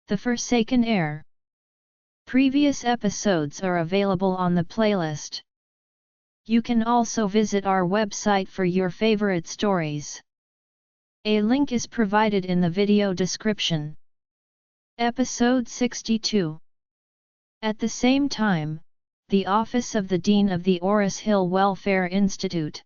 The Forsaken Heir. Previous episodes are available on the playlist. You can also visit our website for your favorite stories. A link is provided in the video description. Episode 62. At the same time, the office of the Dean of the Oris Hill Welfare Institute.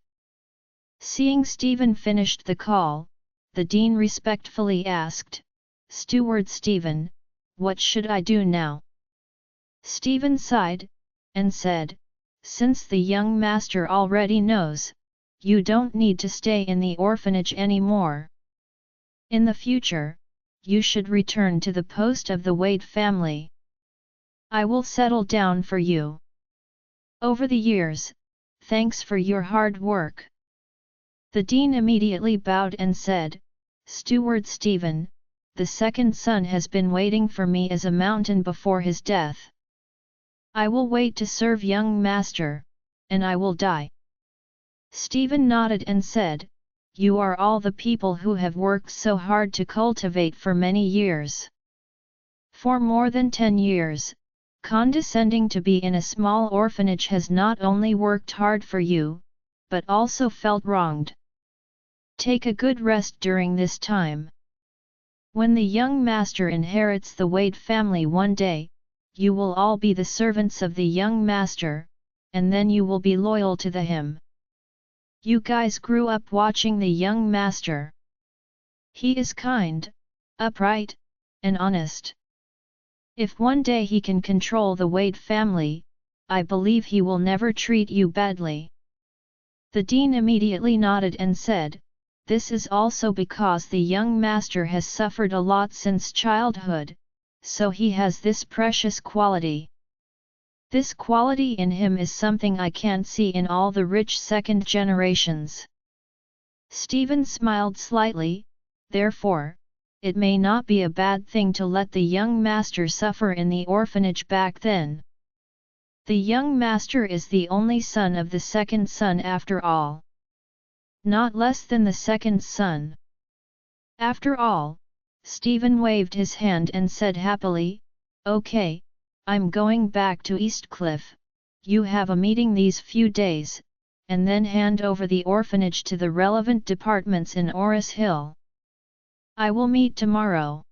Seeing Stephen finished the call, the Dean respectfully asked, "Steward Stephen, what should I do now?" Stephen sighed, and said, "Since the young master already knows, you don't need to stay in the orphanage anymore. In the future, you should return to the post of the Wade family. I will settle down for you. Over the years, thanks for your hard work." The Dean immediately bowed and said, "Steward Stephen, the second son has been waiting for me as a mountain before his death. I will wait to serve young master, and I will die." Stephen nodded and said, "You are all the people who have worked so hard to cultivate for many years. For more than 10 years, condescending to be in a small orphanage has not only worked hard for you, but also felt wronged. Take a good rest during this time. When the young master inherits the Wade family one day, you will all be the servants of the young master, and then you will be loyal to him. You guys grew up watching the young master. He is kind, upright, and honest. If one day he can control the Wade family, I believe he will never treat you badly." The Dean immediately nodded and said, "This is also because the young master has suffered a lot since childhood, so he has this precious quality. This quality in him is something I can't see in all the rich second generations." Stephen smiled slightly, "Therefore, it may not be a bad thing to let the young master suffer in the orphanage back then. The young master is the only son of the second son after all. Not less than the second son. After all," Stephen waved his hand and said happily, "Okay, I'm going back to Eastcliff. You have a meeting these few days, and then hand over the orphanage to the relevant departments in Oris Hill. I will meet tomorrow.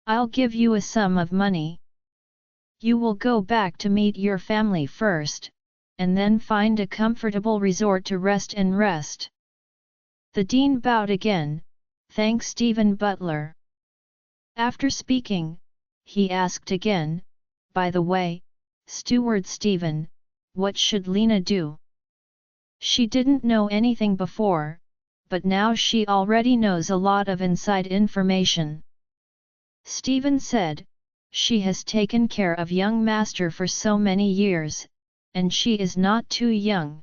I'll give you a sum of money. You will go back to meet your family first, and then find a comfortable resort to rest." The Dean bowed again, "Thanks Stephen Butler." After speaking, he asked again, "By the way, Steward Stephen, what should Lena do?" She didn't know anything before, but now she already knows a lot of inside information. Stephen said, "She has taken care of young master for so many years, and she is not too young.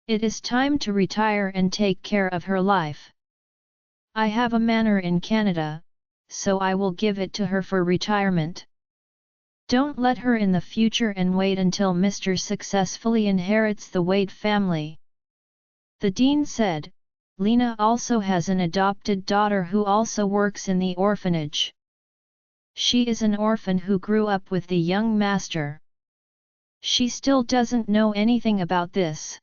It is time to retire and take care of her life. I have a manor in Canada, so I will give it to her for retirement. Don't let her in the future and wait until Mr. successfully inherits the Wade family." The Dean said, "Lena also has an adopted daughter who also works in the orphanage. She is an orphan who grew up with the young master. She still doesn't know anything about this.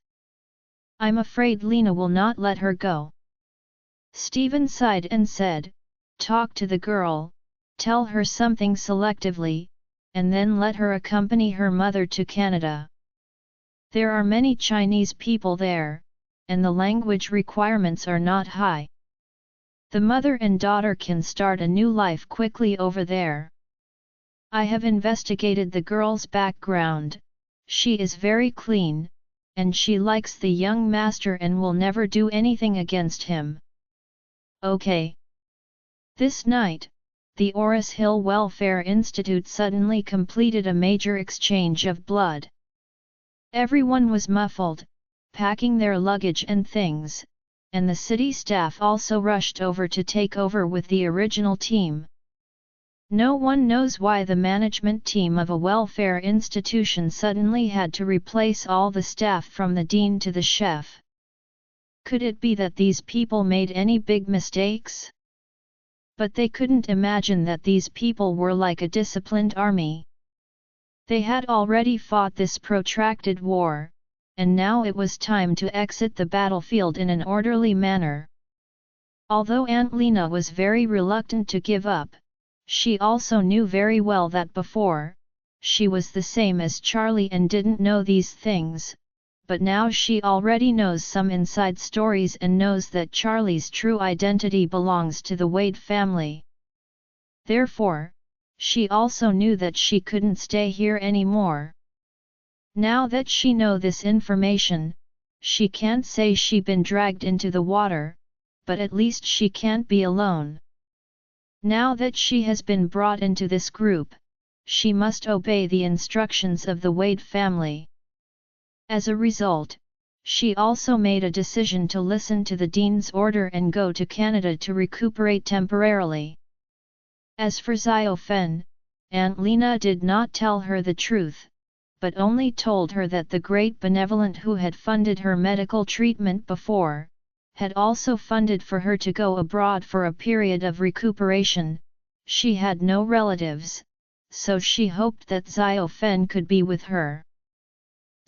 I'm afraid Lena will not let her go." Stephen sighed and said, "Talk to the girl, tell her something selectively, and then let her accompany her mother to Canada. There are many Chinese people there, and the language requirements are not high. The mother and daughter can start a new life quickly over there. I have investigated the girl's background. She is very clean, and she likes the young master and will never do anything against him." Okay. This night, the Oris Hill Welfare Institute suddenly completed a major exchange of blood. Everyone was muffled, packing their luggage and things, and the city staff also rushed over to take over with the original team. No one knows why the management team of a welfare institution suddenly had to replace all the staff from the dean to the chef. Could it be that these people made any big mistakes? But they couldn't imagine that these people were like a disciplined army. They had already fought this protracted war, and now it was time to exit the battlefield in an orderly manner. Although Aunt Lena was very reluctant to give up, she also knew very well that before, she was the same as Charlie and didn't know these things, but now she already knows some inside stories and knows that Charlie's true identity belongs to the Wade family. Therefore, she also knew that she couldn't stay here anymore. Now that she know this information, she can't say she been dragged into the water, but at least she can't be alone. Now that she has been brought into this group, she must obey the instructions of the Wade family. As a result, she also made a decision to listen to the Dean's order and go to Canada to recuperate temporarily. As for Xiao Aunt Lena did not tell her the truth, but only told her that the great benevolent who had funded her medical treatment before, had also funded for her to go abroad for a period of recuperation. She had no relatives, so she hoped that Xiao could be with her.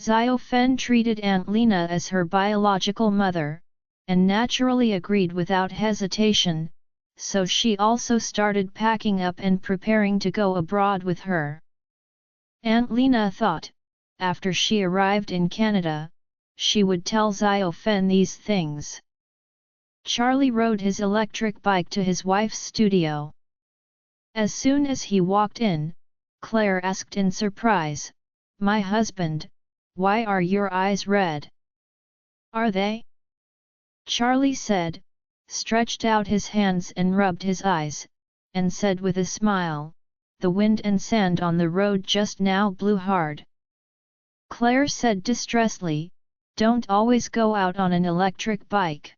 Xiao treated Aunt Lena as her biological mother, and naturally agreed without hesitation, so she also started packing up and preparing to go abroad with her. Aunt Lena thought, after she arrived in Canada, she would tell Xiao these things. Charlie rode his electric bike to his wife's studio. As soon as he walked in, Claire asked in surprise, "My husband, why are your eyes red?" "Are they?" Charlie said, stretched out his hands and rubbed his eyes, and said with a smile, "The wind and sand on the road just now blew hard." Claire said distressedly, "Don't always go out on an electric bike.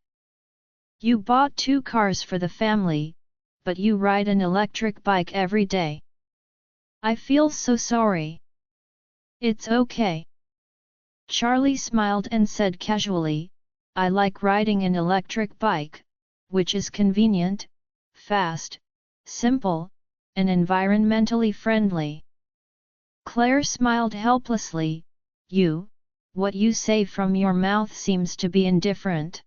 You bought 2 cars for the family, but you ride an electric bike every day. I feel so sorry." "It's okay." Charlie smiled and said casually, "I like riding an electric bike, which is convenient, fast, simple, and environmentally friendly." Claire smiled helplessly, what you say from your mouth seems to be indifferent."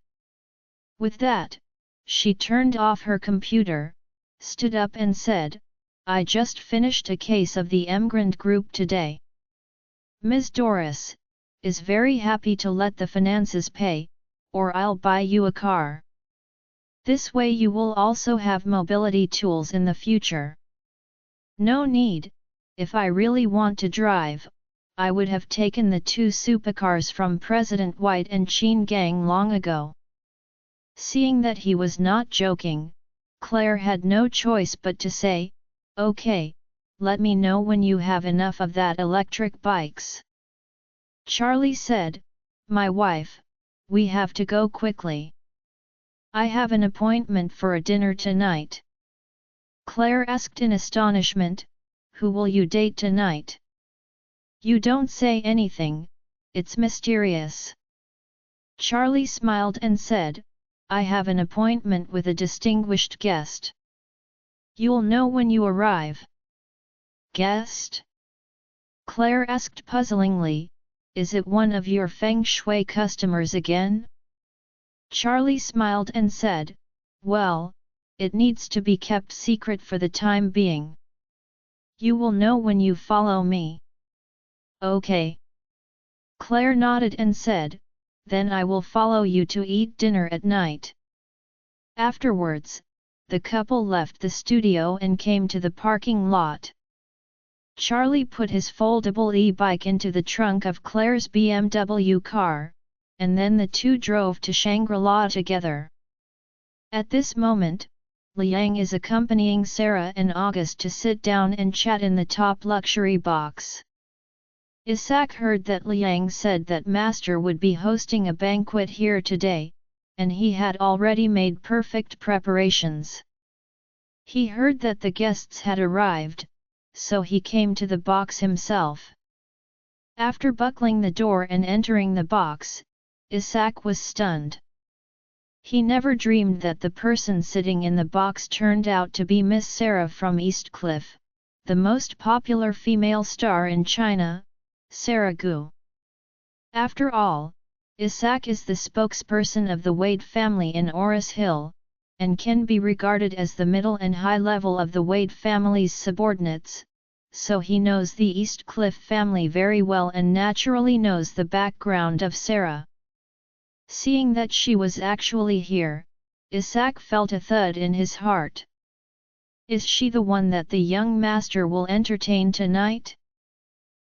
With that, she turned off her computer, stood up and said, "I just finished a case of the Emgrand Group today. Ms. Doris is very happy to let the finances pay, or I'll buy you a car. This way you will also have mobility tools in the future." "No need, if I really want to drive, I would have taken the 2 supercars from President White and Qin Gang long ago." Seeing that he was not joking, Claire had no choice but to say, "Okay, let me know when you have enough of that electric bikes." Charlie said, "My wife, we have to go quickly. I have an appointment for a dinner tonight." Claire asked in astonishment, "Who will you date tonight?" "You don't say anything, it's mysterious." Charlie smiled and said, "I have an appointment with a distinguished guest. You'll know when you arrive." "Guest?" Claire asked puzzlingly, "Is it one of your feng shui customers again?" Charlie smiled and said, "Well, it needs to be kept secret for the time being. You will know when you follow me." "Okay." Claire nodded and said, "Then I will follow you to eat dinner at night." Afterwards, the couple left the studio and came to the parking lot. Charlie put his foldable e-bike into the trunk of Claire's BMW car, and then the two drove to Shangri-La together. At this moment, Liang is accompanying Sarah and August to sit down and chat in the top luxury box. Isaac heard that Liang said that Master would be hosting a banquet here today, and he had already made perfect preparations. He heard that the guests had arrived, so he came to the box himself. After buckling the door and entering the box, Isaac was stunned. He never dreamed that the person sitting in the box turned out to be Miss Sarah from Eastcliff, the most popular female star in China, Sarah Gu. After all, Isaac is the spokesperson of the Wade family in Oris Hill, and can be regarded as the middle and high level of the Wade family's subordinates, so he knows the Eastcliff family very well and naturally knows the background of Sarah. Seeing that she was actually here, Isaac felt a thud in his heart. Is she the one that the young master will entertain tonight?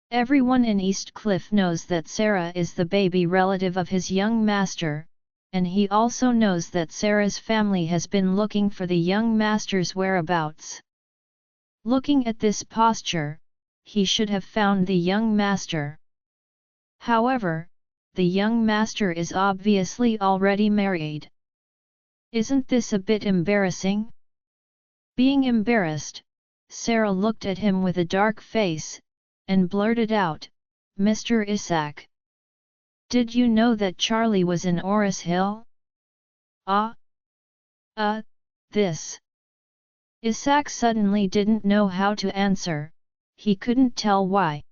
Everyone in Eastcliff knows that Sarah is the baby relative of his young master, and he also knows that Sarah's family has been looking for the young master's whereabouts. Looking at this posture, he should have found the young master. However, the young master is obviously already married. Isn't this a bit embarrassing? Being embarrassed, Sarah looked at him with a dark face, and blurted out, "Mr. Isaac. Did you know that Charlie was in Oris Hill?" This. Isaac suddenly didn't know how to answer, he couldn't tell why.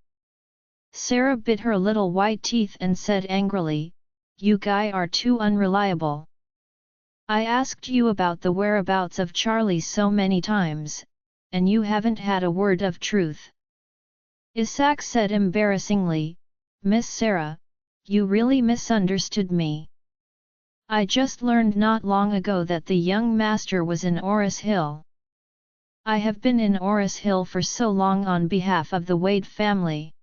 Sarah bit her little white teeth and said angrily, "You guys are too unreliable. I asked you about the whereabouts of Charlie so many times, and you haven't had a word of truth." Isaac said embarrassingly, "Miss Sarah, you really misunderstood me. I just learned not long ago that the young master was in Oris Hill. I have been in Oris Hill for so long on behalf of the Wade family.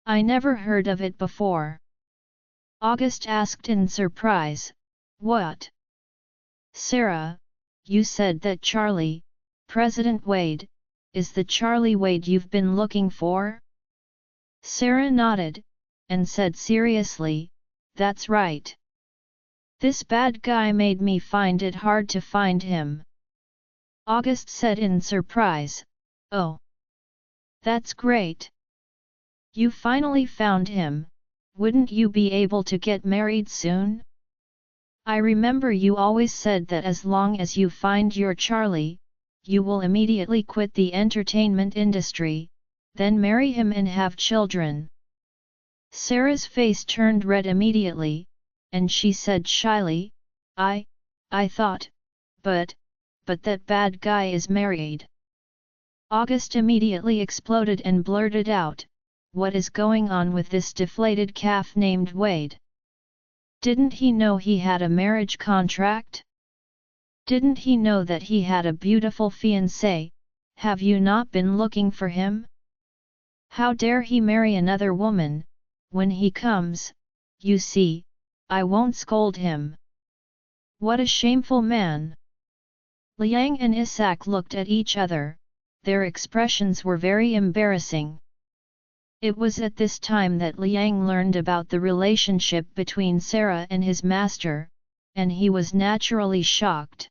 I never heard of it before." August asked in surprise, "What? Sarah, you said that Charlie, President Wade, is the Charlie Wade you've been looking for?" Sarah nodded, and said seriously, "That's right. This bad guy made me find it hard to find him." August said in surprise, "Oh. That's great. You finally found him, wouldn't you be able to get married soon? I remember you always said that as long as you find your Charlie, you will immediately quit the entertainment industry, then marry him and have children." Sarah's face turned red immediately, and she said shyly, I thought, but that bad guy is married." August immediately exploded and blurted out, "What is going on with this deflated calf named Wade? Didn't he know he had a marriage contract? Didn't he know that he had a beautiful fiancée? Have you not been looking for him? How dare he marry another woman? When he comes, you see, I won't scold him. What a shameful man!" Liang and Isaac looked at each other, their expressions were very embarrassing. It was at this time that Liang learned about the relationship between Sarah and his master, and he was naturally shocked.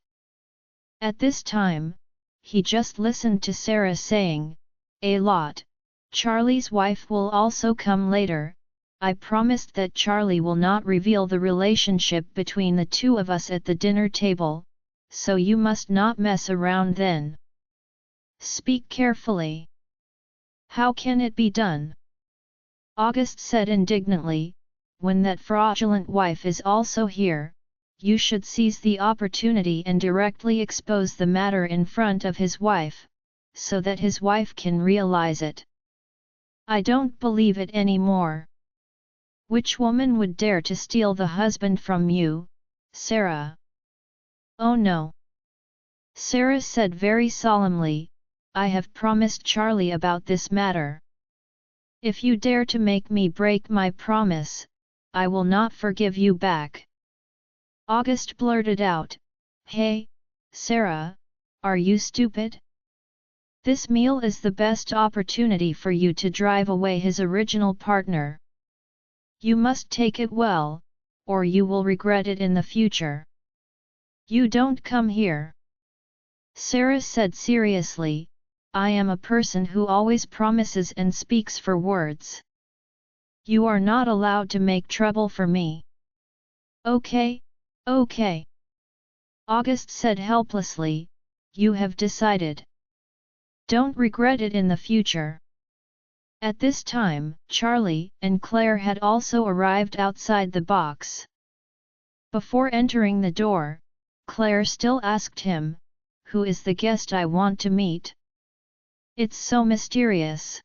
At this time, he just listened to Sarah saying, "A lot, Charlie's wife will also come later. I promised that Charlie will not reveal the relationship between the two of us at the dinner table, so you must not mess around then. Speak carefully. How can it be done?" August said indignantly, "When that fraudulent wife is also here, you should seize the opportunity and directly expose the matter in front of his wife, so that his wife can realize it. I don't believe it anymore. Which woman would dare to steal the husband from you, Sarah?" "Oh no," Sarah said very solemnly, "I have promised Charlie about this matter. If you dare to make me break my promise, I will not forgive you back." August blurted out, "Hey, Sarah, are you stupid? This meal is the best opportunity for you to drive away his original partner. You must take it well, or you will regret it in the future. You don't come here." Sarah said seriously, "I am a person who always promises and speaks for words. You are not allowed to make trouble for me." Okay. August said helplessly, "You have decided. Don't regret it in the future." At this time, Charlie and Claire had also arrived outside the box. Before entering the door, Claire still asked him, "Who is the guest I want to meet? It's so mysterious."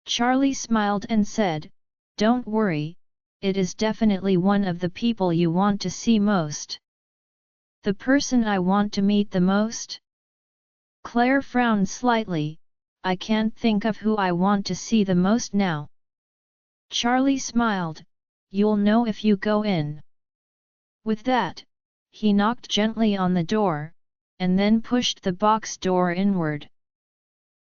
Charlie smiled and said, "Don't worry, it is definitely one of the people you want to see most." "The person I want to meet the most?" Claire frowned slightly, "I can't think of who I want to see the most now." Charlie smiled, "You'll know if you go in." With that, he knocked gently on the door, and then pushed the box door inward.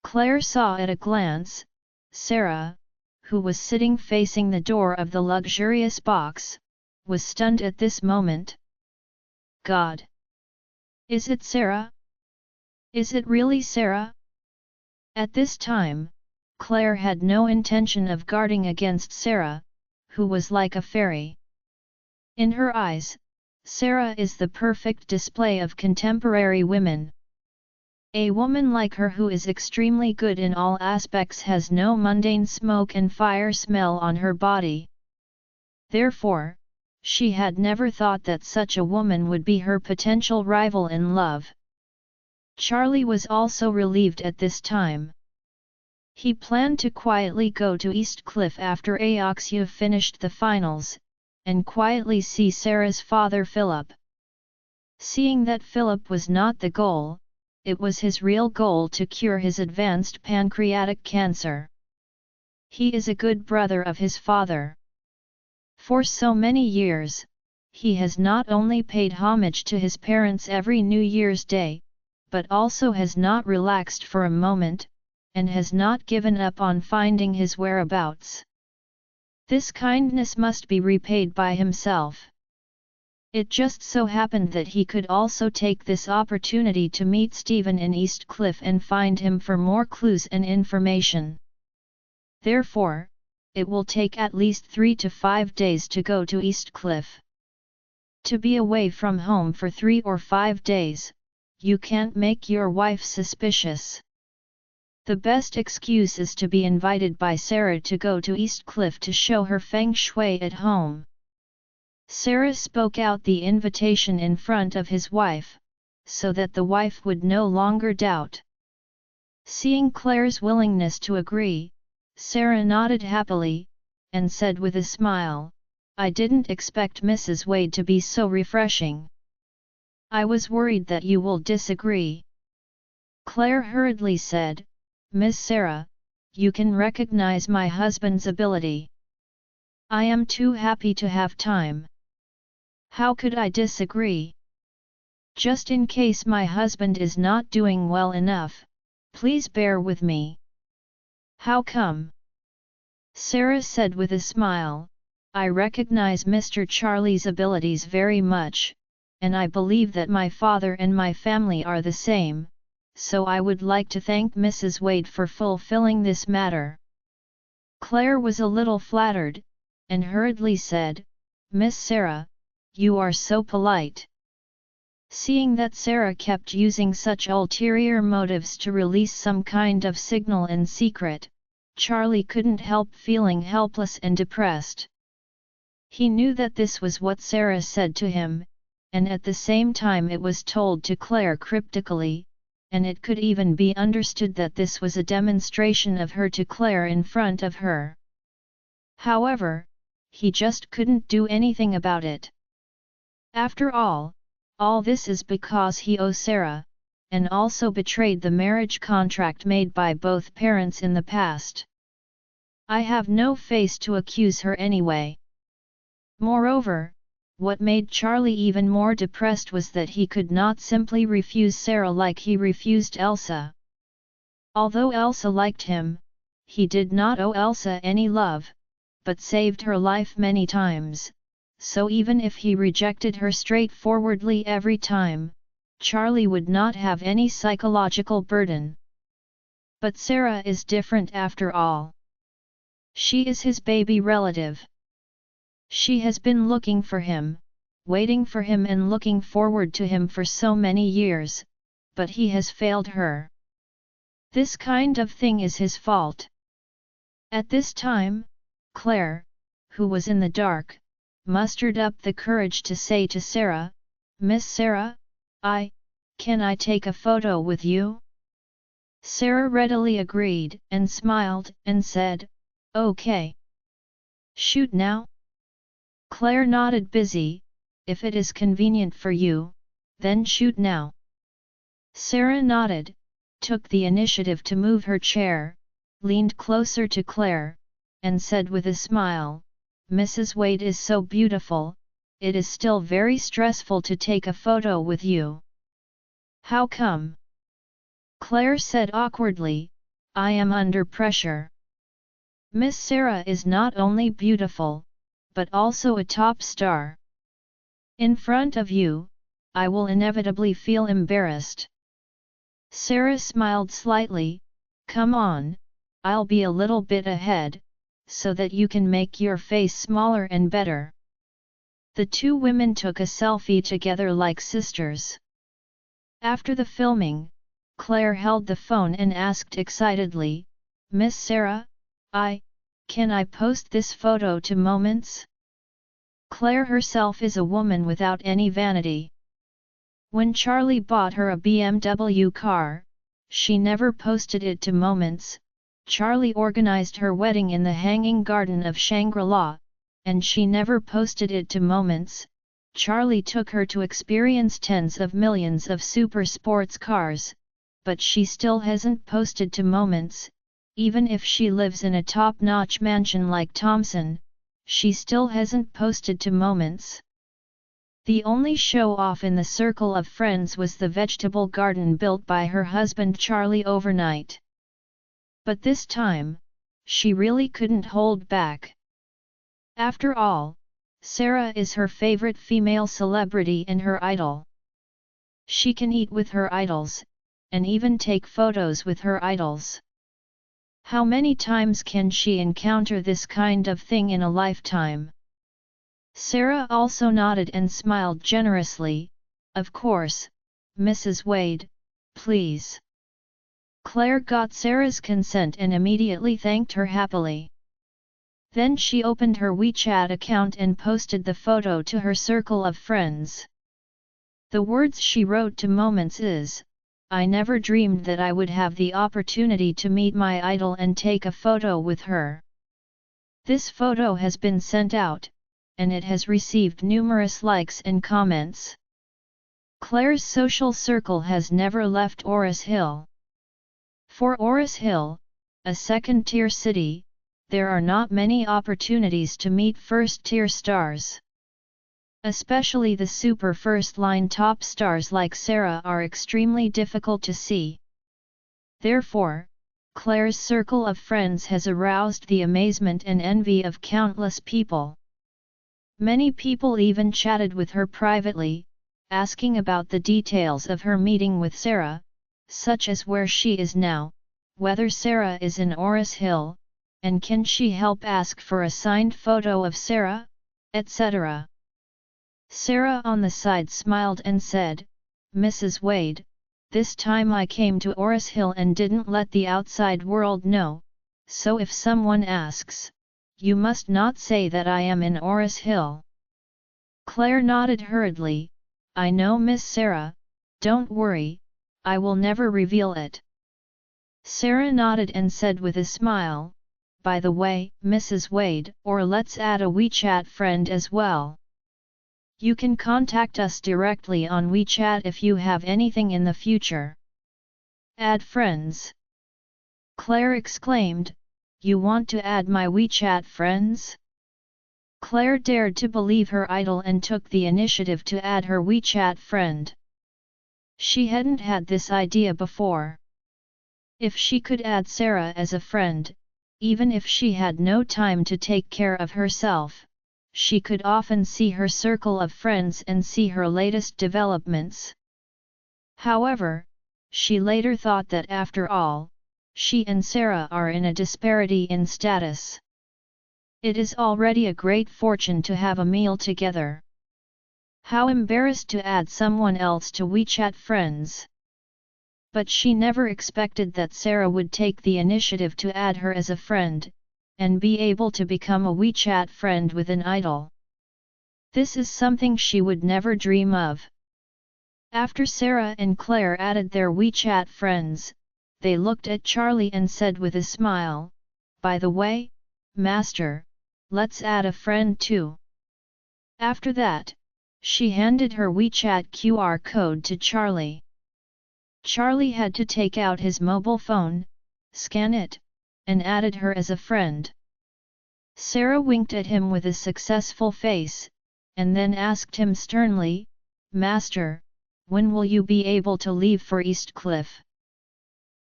Claire saw at a glance, Sarah, who was sitting facing the door of the luxurious box, was stunned at this moment. God! Is it Sarah? Is it really Sarah? At this time, Claire had no intention of guarding against Sarah, who was like a fairy. In her eyes, Sarah is the perfect display of contemporary women. A woman like her who is extremely good in all aspects has no mundane smoke and fire smell on her body. Therefore, she had never thought that such a woman would be her potential rival in love. Charlie was also relieved at this time. He planned to quietly go to East Cliff after Aoxia finished the finals, and quietly see Sarah's father Philip. Seeing that Philip was not the goal, it was his real goal to cure his advanced pancreatic cancer. He is a good brother of his father. For so many years, he has not only paid homage to his parents every New Year's Day, but also has not relaxed for a moment, and has not given up on finding his whereabouts. This kindness must be repaid by himself. It just so happened that he could also take this opportunity to meet Stephen in East Cliff and find him for more clues and information. Therefore, it will take at least 3 to 5 days to go to East Cliff. To be away from home for 3 or 5 days, you can't make your wife suspicious. The best excuse is to be invited by Sarah to go to East Cliff to show her feng shui at home. Sarah spoke out the invitation in front of his wife, so that the wife would no longer doubt. Seeing Claire's willingness to agree, Sarah nodded happily, and said with a smile, "I didn't expect Mrs. Wade to be so refreshing. I was worried that you will disagree." Claire hurriedly said, "Miss Sarah, you can recognize my husband's ability. I am too happy to have time. How could I disagree? Just in case my husband is not doing well enough, please bear with me." "How come?" Sarah said with a smile, "I recognize Mr. Charlie's abilities very much, and I believe that my father and my family are the same, so I would like to thank Mrs. Wade for fulfilling this matter." Claire was a little flattered, and hurriedly said, "Miss Sarah, you are so polite." Seeing that Sarah kept using such ulterior motives to release some kind of signal in secret, Charlie couldn't help feeling helpless and depressed. He knew that this was what Sarah said to him, and at the same time it was told to Claire cryptically, and it could even be understood that this was a demonstration of her to Claire in front of her. However, he just couldn't do anything about it. After all this is because he owes Sarah, and also betrayed the marriage contract made by both parents in the past. I have no face to accuse her anyway. Moreover, what made Charlie even more depressed was that he could not simply refuse Sarah like he refused Elsa. Although Elsa liked him, he did not owe Elsa any love, but saved her life many times. So even if he rejected her straightforwardly every time, Charlie would not have any psychological burden. But Sarah is different after all. She is his baby relative. She has been looking for him, waiting for him and looking forward to him for so many years, but he has failed her. This kind of thing is his fault. At this time, Claire, who was in the dark, mustered up the courage to say to Sarah, "Miss Sarah, can I take a photo with you?" Sarah readily agreed and smiled and said, "Okay. Shoot now?" Claire nodded busy, "If it is convenient for you, then shoot now." Sarah nodded, took the initiative to move her chair, leaned closer to Claire, and said with a smile, "Mrs. Wade is so beautiful, it is still very stressful to take a photo with you." "How come?" Claire said awkwardly, "I am under pressure. Miss Sarah is not only beautiful, but also a top star. In front of you, I will inevitably feel embarrassed." Sarah smiled slightly, "Come on, I'll be a little bit ahead, so that you can make your face smaller and better." The two women took a selfie together like sisters. After the filming, Claire held the phone and asked excitedly, "Miss Sarah, can I post this photo to Moments?" Claire herself is a woman without any vanity. When Charlie bought her a BMW car, she never posted it to Moments. Charlie organized her wedding in the Hanging Garden of Shangri-La, and she never posted it to Moments. Charlie took her to experience tens of millions of super sports cars, but she still hasn't posted to Moments. Even if she lives in a top-notch mansion like Thompson, she still hasn't posted to Moments. The only show-off in the circle of friends was the vegetable garden built by her husband Charlie overnight. But this time, she really couldn't hold back. After all, Sarah is her favorite female celebrity and her idol. She can eat with her idols, and even take photos with her idols. How many times can she encounter this kind of thing in a lifetime? Sarah also nodded and smiled generously, "Of course, Mrs. Wade, please." Claire got Sarah's consent and immediately thanked her happily. Then she opened her WeChat account and posted the photo to her circle of friends. The words she wrote to Moments is, "I never dreamed that I would have the opportunity to meet my idol and take a photo with her." This photo has been sent out, and it has received numerous likes and comments. Claire's social circle has never left Oris Hill. For Oris Hill, a second-tier city, there are not many opportunities to meet first-tier stars. Especially the super first-line top stars like Sarah are extremely difficult to see. Therefore, Claire's circle of friends has aroused the amazement and envy of countless people. Many people even chatted with her privately, asking about the details of her meeting with Sarah, such as where she is now, whether Sarah is in Oris Hill, and can she help ask for a signed photo of Sarah, etc. Sarah on the side smiled and said, "Mrs. Wade, this time I came to Oris Hill and didn't let the outside world know, so if someone asks, you must not say that I am in Oris Hill." Claire nodded hurriedly, "I know Miss Sarah, don't worry, I will never reveal it." Sarah nodded and said with a smile, "By the way, Mrs. Wade, or let's add a WeChat friend as well. You can contact us directly on WeChat if you have anything in the future." "Add friends?" Claire exclaimed, "You want to add my WeChat friends?" Claire dared to believe her idol and took the initiative to add her WeChat friend. She hadn't had this idea before. If she could add Sarah as a friend, even if she had no time to take care of herself, she could often see her circle of friends and see her latest developments. However, she later thought that after all, she and Sarah are in a disparity in status. It is already a great fortune to have a meal together. How embarrassed to add someone else to WeChat friends. But she never expected that Sarah would take the initiative to add her as a friend, and be able to become a WeChat friend with an idol. This is something she would never dream of. After Sarah and Claire added their WeChat friends, they looked at Charlie and said with a smile, "By the way, Master, let's add a friend too." After that, she handed her WeChat QR code to Charlie. Charlie had to take out his mobile phone, scan it, and added her as a friend. Sarah winked at him with a successful face, and then asked him sternly, "Master, when will you be able to leave for Eastcliff?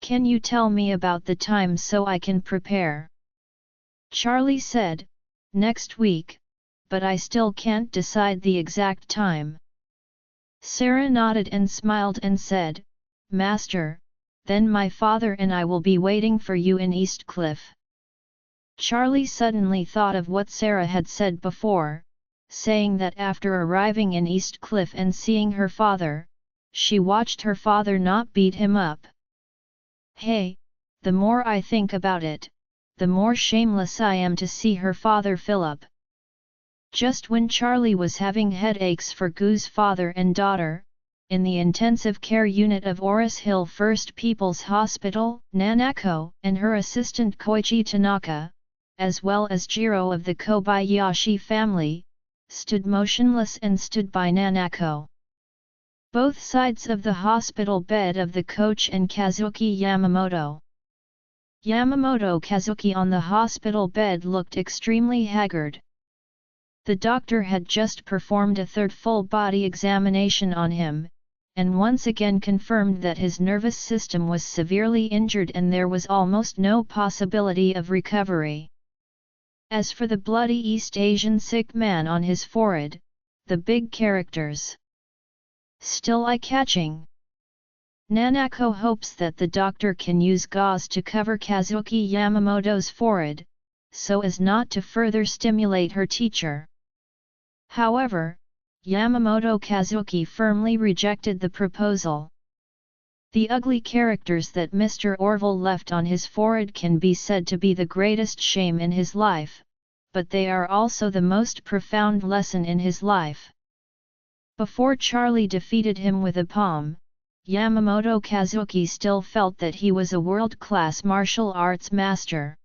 Can you tell me about the time so I can prepare?" Charlie said, "Next week, but I still can't decide the exact time." Sarah nodded and smiled and said, "Master, then my father and I will be waiting for you in Eastcliff." Charlie suddenly thought of what Sarah had said before, saying that after arriving in Eastcliff and seeing her father, she watched her father not beat him up. Hey, the more I think about it, the more shameless I am to see her father Philip. Just when Charlie was having headaches for Gu's father and daughter, in the intensive care unit of Oris Hill First People's Hospital, Nanako and her assistant Koichi Tanaka, as well as Jiro of the Kobayashi family, stood motionless and stood by Nanako. Both sides of the hospital bed of the coach and Kazuki Yamamoto. Yamamoto Kazuki on the hospital bed looked extremely haggard. The doctor had just performed a third full-body examination on him, and once again confirmed that his nervous system was severely injured and there was almost no possibility of recovery. As for the bloody East Asian sick man on his forehead, the big characters. Still eye-catching. Nanako hopes that the doctor can use gauze to cover Kazuki Yamamoto's forehead, so as not to further stimulate her teacher. However, Yamamoto Kazuki firmly rejected the proposal. The ugly characters that Mr. Orville left on his forehead can be said to be the greatest shame in his life, but they are also the most profound lesson in his life. Before Charlie defeated him with a palm, Yamamoto Kazuki still felt that he was a world-class martial arts master.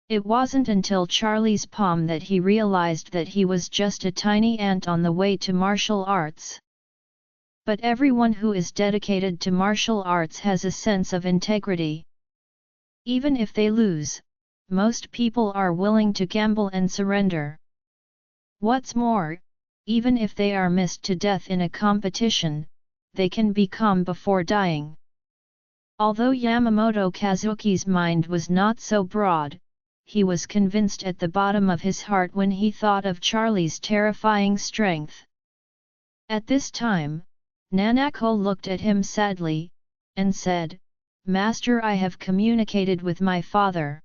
It wasn't until Charlie's palm that he realized that he was just a tiny ant on the way to martial arts. But everyone who is dedicated to martial arts has a sense of integrity. Even if they lose, most people are willing to gamble and surrender. What's more, even if they are missed to death in a competition, they can be calm before dying. Although Yamamoto Kazuki's mind was not so broad, he was convinced at the bottom of his heart when he thought of Charlie's terrifying strength. At this time, Nanako looked at him sadly, and said, "Master, I have communicated with my father.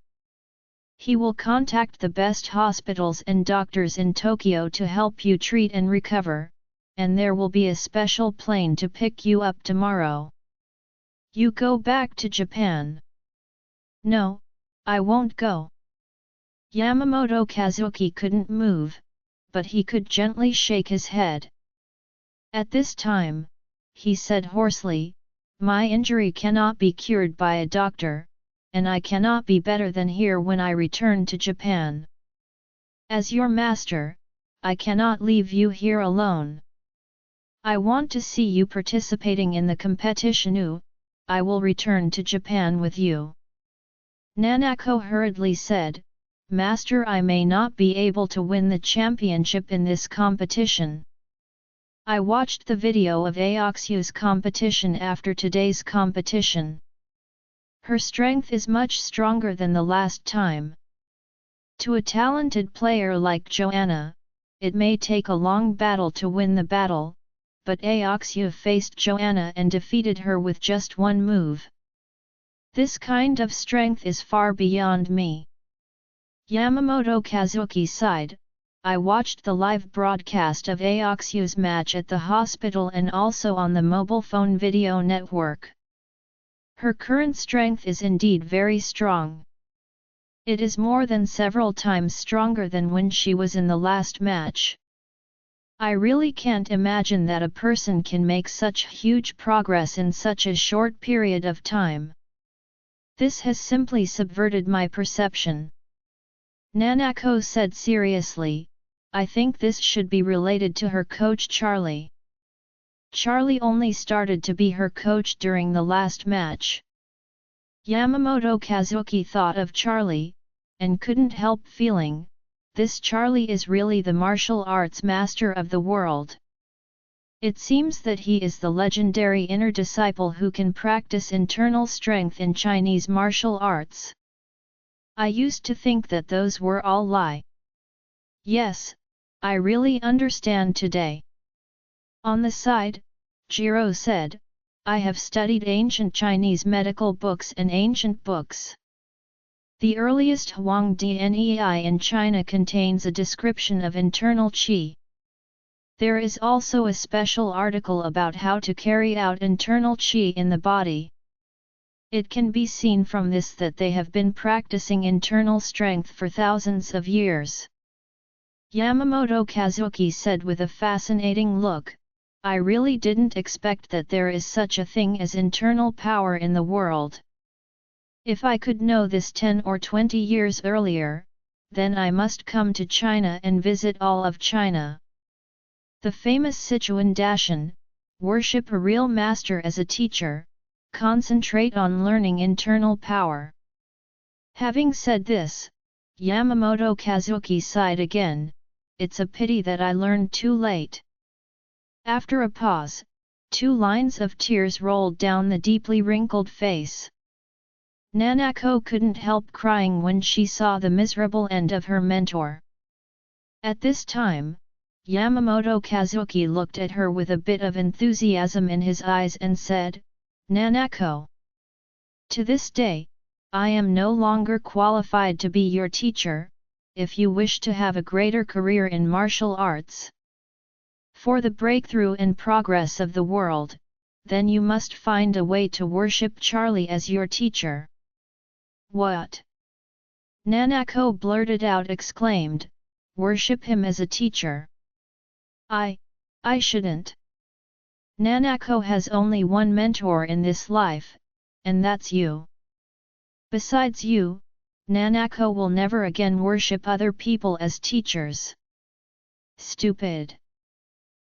He will contact the best hospitals and doctors in Tokyo to help you treat and recover, and there will be a special plane to pick you up tomorrow. You go back to Japan." "No, I won't go." Yamamoto Kazuki couldn't move, but he could gently shake his head. At this time, he said hoarsely, "My injury cannot be cured by a doctor, and I cannot be better than here when I return to Japan. As your master, I cannot leave you here alone. I want to see you participating in the competition. I will return to Japan with you." Nanako hurriedly said, "Master, I may not be able to win the championship in this competition. I watched the video of Aoxu's competition after today's competition. Her strength is much stronger than the last time. To a talented player like Joanna, it may take a long battle to win the battle, but Aoxu faced Joanna and defeated her with just one move. This kind of strength is far beyond me." Yamamoto Kazuki sighed, I watched the live broadcast of Aoxu's match at the hospital and also on the mobile phone video network. Her current strength is indeed very strong. It is more than several times stronger than when she was in the last match. I really can't imagine that a person can make such huge progress in such a short period of time. This has simply subverted my perception. Nanako said seriously, I think this should be related to her coach Charlie. Charlie only started to be her coach during the last match. Yamamoto Kazuki thought of Charlie, and couldn't help feeling, this Charlie is really the martial arts master of the world. It seems that he is the legendary inner disciple who can practice internal strength in Chinese martial arts. I used to think that those were all lie. Yes, I really understand today. On the side, Jiro said, I have studied ancient Chinese medical books and ancient books. The earliest Huang Dnei in China contains a description of internal qi. There is also a special article about how to carry out internal qi in the body. It can be seen from this that they have been practicing internal strength for thousands of years. Yamamoto Kazuki said with a fascinating look, I really didn't expect that there is such a thing as internal power in the world. If I could know this 10 or 20 years earlier, then I must come to China and visit all of China. The famous Sichuan Daishan, worship a real master as a teacher, concentrate on learning internal power. Having said this, Yamamoto Kazuki sighed again, it's a pity that I learned too late. After a pause, 2 lines of tears rolled down the deeply wrinkled face. Nanako couldn't help crying when she saw the miserable end of her mentor. At this time, Yamamoto Kazuki looked at her with a bit of enthusiasm in his eyes and said, Nanako, to this day, I am no longer qualified to be your teacher, if you wish to have a greater career in martial arts. For the breakthrough and progress of the world, then you must find a way to worship Charlie as your teacher. What? Nanako blurted out exclaimed, worship him as a teacher. I shouldn't. Nanako has only one mentor in this life, and that's you. Besides you, Nanako will never again worship other people as teachers. Stupid!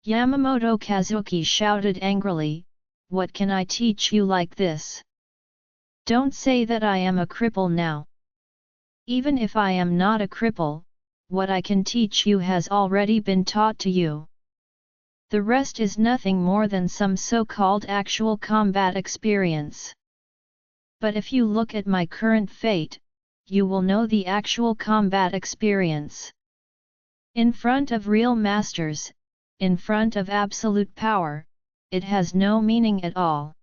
Yamamoto Kazuki shouted angrily, what can I teach you like this? Don't say that I am a cripple now. Even if I am not a cripple, what I can teach you has already been taught to you. The rest is nothing more than some so-called actual combat experience. But if you look at my current fate, you will know the actual combat experience. In front of real masters, in front of absolute power, it has no meaning at all.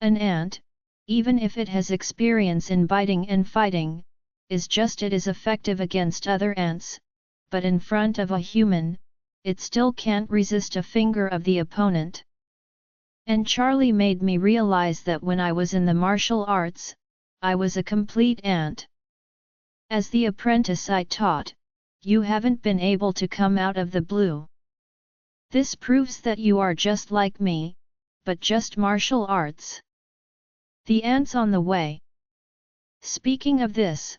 An ant, even if it has experience in biting and fighting, is just as effective against other ants, but in front of a human, it still can't resist a finger of the opponent. And Charlie made me realize that when I was in the martial arts, I was a complete ant. As the apprentice I taught, you haven't been able to come out of the blue. This proves that you are just like me, but just martial arts. The ants on the way. Speaking of this,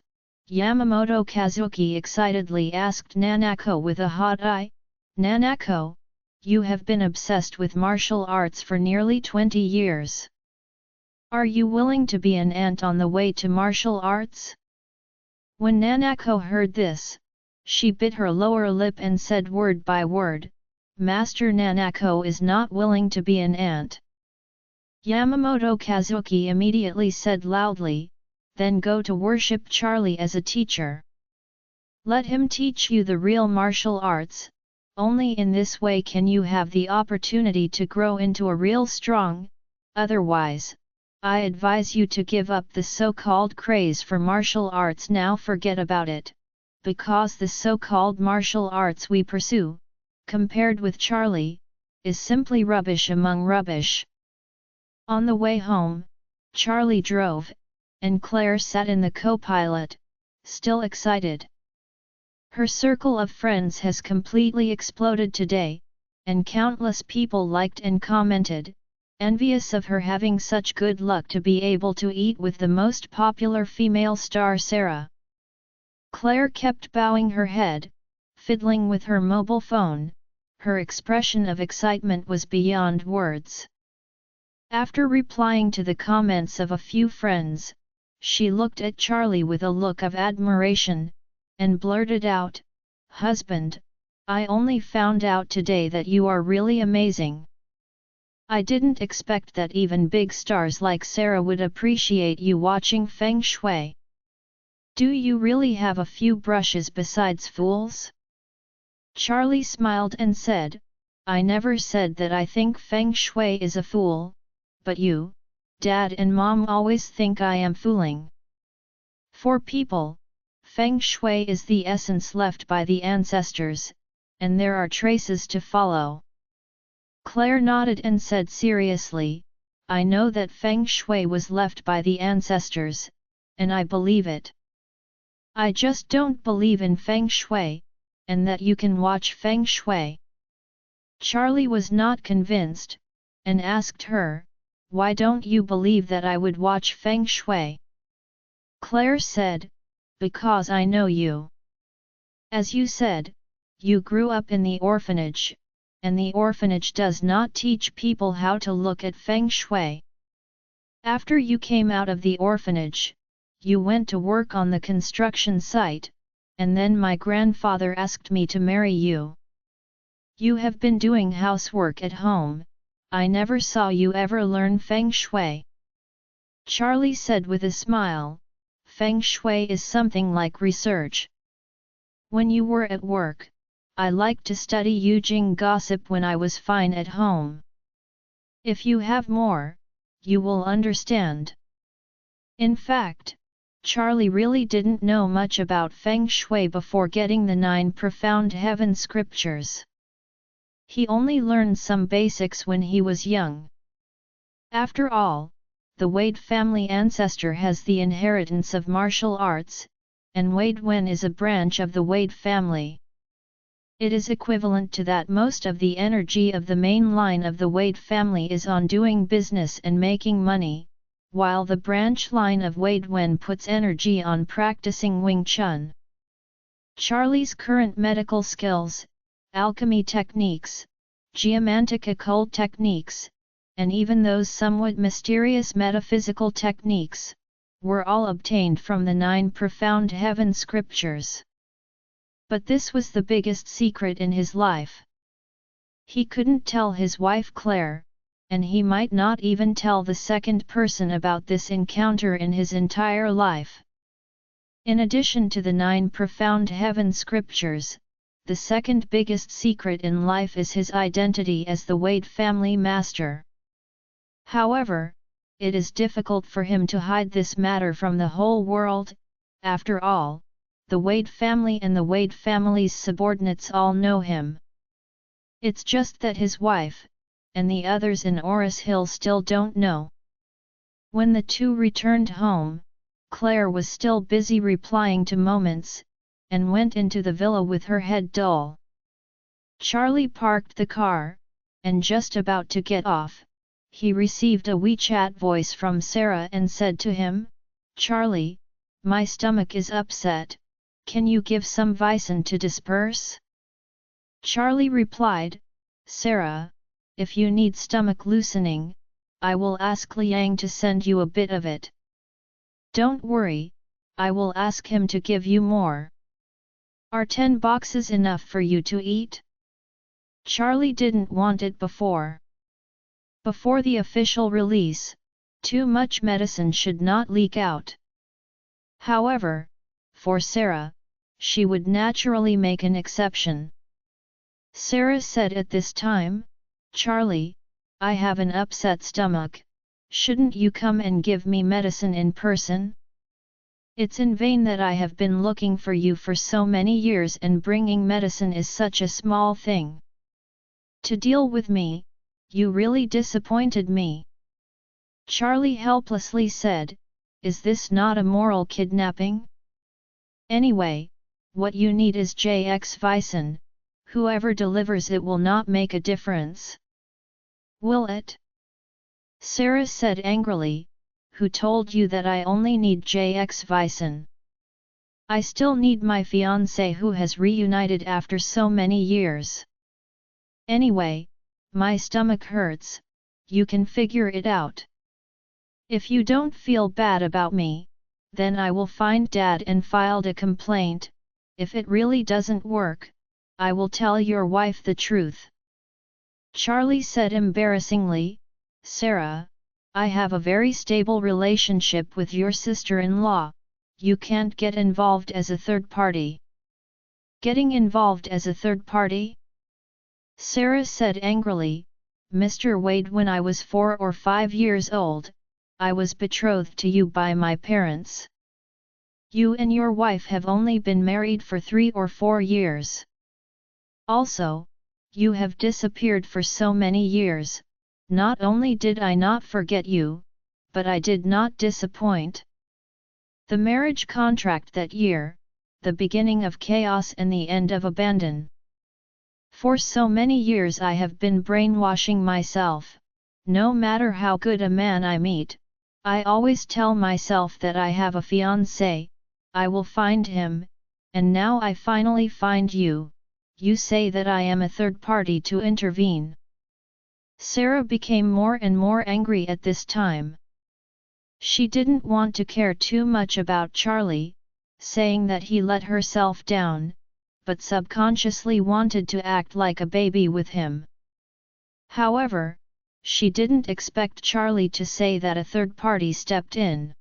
Yamamoto Kazuki excitedly asked Nanako with a hot eye, Nanako, you have been obsessed with martial arts for nearly 20 years. Are you willing to be an ant on the way to martial arts? When Nanako heard this, she bit her lower lip and said word by word, Master Nanako is not willing to be an ant. Yamamoto Kazuki immediately said loudly, then go to worship Charlie as a teacher. Let him teach you the real martial arts, only in this way can you have the opportunity to grow into a real strong, otherwise, I advise you to give up the so-called craze for martial arts now forget about it, because the so-called martial arts we pursue, compared with Charlie, is simply rubbish among rubbish. On the way home, Charlie drove, and Claire sat in the co-pilot, still excited. Her circle of friends has completely exploded today, and countless people liked and commented, envious of her having such good luck to be able to eat with the most popular female star Sarah. Claire kept bowing her head, fiddling with her mobile phone. Her expression of excitement was beyond words. After replying to the comments of a few friends, she looked at Charlie with a look of admiration, and blurted out, "Husband, I only found out today that you are really amazing. I didn't expect that even big stars like Sarah would appreciate you watching Feng Shui. Do you really have a few brushes besides fools?" Charlie smiled and said, "I never said that I think Feng Shui is a fool, but you, Dad and Mom always think I am fooling. For people, Feng Shui is the essence left by the ancestors, and there are traces to follow." Claire nodded and said seriously, "I know that Feng Shui was left by the ancestors, and I believe it. I just don't believe in Feng Shui, and that you can watch Feng Shui." Charlie was not convinced, and asked her, "Why don't you believe that I would watch Feng Shui?" Claire said, "Because I know you. As you said, you grew up in the orphanage, and the orphanage does not teach people how to look at Feng Shui. After you came out of the orphanage, you went to work on the construction site, and then my grandfather asked me to marry you. You have been doing housework at home, I never saw you ever learn Feng Shui." Charlie said with a smile, "Feng Shui is something like research. When you were at work, I liked to study Yujing gossip when I was fine at home. If you have more, you will understand." In fact, Charlie really didn't know much about Feng Shui before getting the 9 profound heaven scriptures. He only learned some basics when he was young. After all, the Wade family ancestor has the inheritance of martial arts, and Wade Wen is a branch of the Wade family. It is equivalent to that most of the energy of the main line of the Wade family is on doing business and making money, while the branch line of Wade Wen puts energy on practicing Wing Chun. Charlie's current medical skills, alchemy techniques, geomantic occult techniques, and even those somewhat mysterious metaphysical techniques, were all obtained from the 9 profound heaven scriptures. But this was the biggest secret in his life. He couldn't tell his wife Claire, and he might not even tell the second person about this encounter in his entire life. In addition to the 9 profound heaven scriptures, the second biggest secret in life is his identity as the Wade family master. However, it is difficult for him to hide this matter from the whole world. After all, the Wade family and the Wade family's subordinates all know him. It's just that his wife, and the others in Oris Hill still don't know. When the two returned home, Claire was still busy replying to moments, and went into the villa with her head dull. Charlie parked the car, and just about to get off, he received a WeChat voice from Sarah and said to him, "Charlie, my stomach is upset, can you give some Vicin to disperse?" Charlie replied, "Sarah, if you need stomach loosening, I will ask Liang to send you a bit of it. Don't worry, I will ask him to give you more. Are 10 boxes enough for you to eat?" Charlie didn't want it before. Before the official release, too much medicine should not leak out. However, for Sarah, she would naturally make an exception. Sarah said at this time, "Charlie, I have an upset stomach, shouldn't you come and give me medicine in person?" It's in vain that I have been looking for you for so many years, and bringing medicine is such a small thing. To deal with me, you really disappointed me." Charlie helplessly said, "Is this not a moral kidnapping? Anyway, what you need is JX Vicin, whoever delivers it will not make a difference." "Will it?" Sarah said angrily, "Who told you that I only need JX Vicin? I still need my fiancé who has reunited after so many years. Anyway, my stomach hurts, you can figure it out. If you don't feel bad about me, then I will find Dad and filed a complaint. If it really doesn't work, I will tell your wife the truth." Charlie said embarrassingly, "Sarah, I have a very stable relationship with your sister-in-law, you can't get involved as a third party." "Getting involved as a third party?" Sarah said angrily, "Mr. Wade, when I was 4 or 5 years old, I was betrothed to you by my parents. You and your wife have only been married for 3 or 4 years. Also, you have disappeared for so many years. Not only did I not forget you, but I did not disappoint." The marriage contract that year, the beginning of chaos and the end of abandon. For so many years I have been brainwashing myself. No matter how good a man I meet, I always tell myself that I have a fiancé, I will find him, and now I finally find you. You say that I am a third party to intervene." Sarah became more and more angry at this time. She didn't want to care too much about Charlie, saying that he let herself down, but subconsciously wanted to act like a baby with him. However, she didn't expect Charlie to say that a third party stepped in.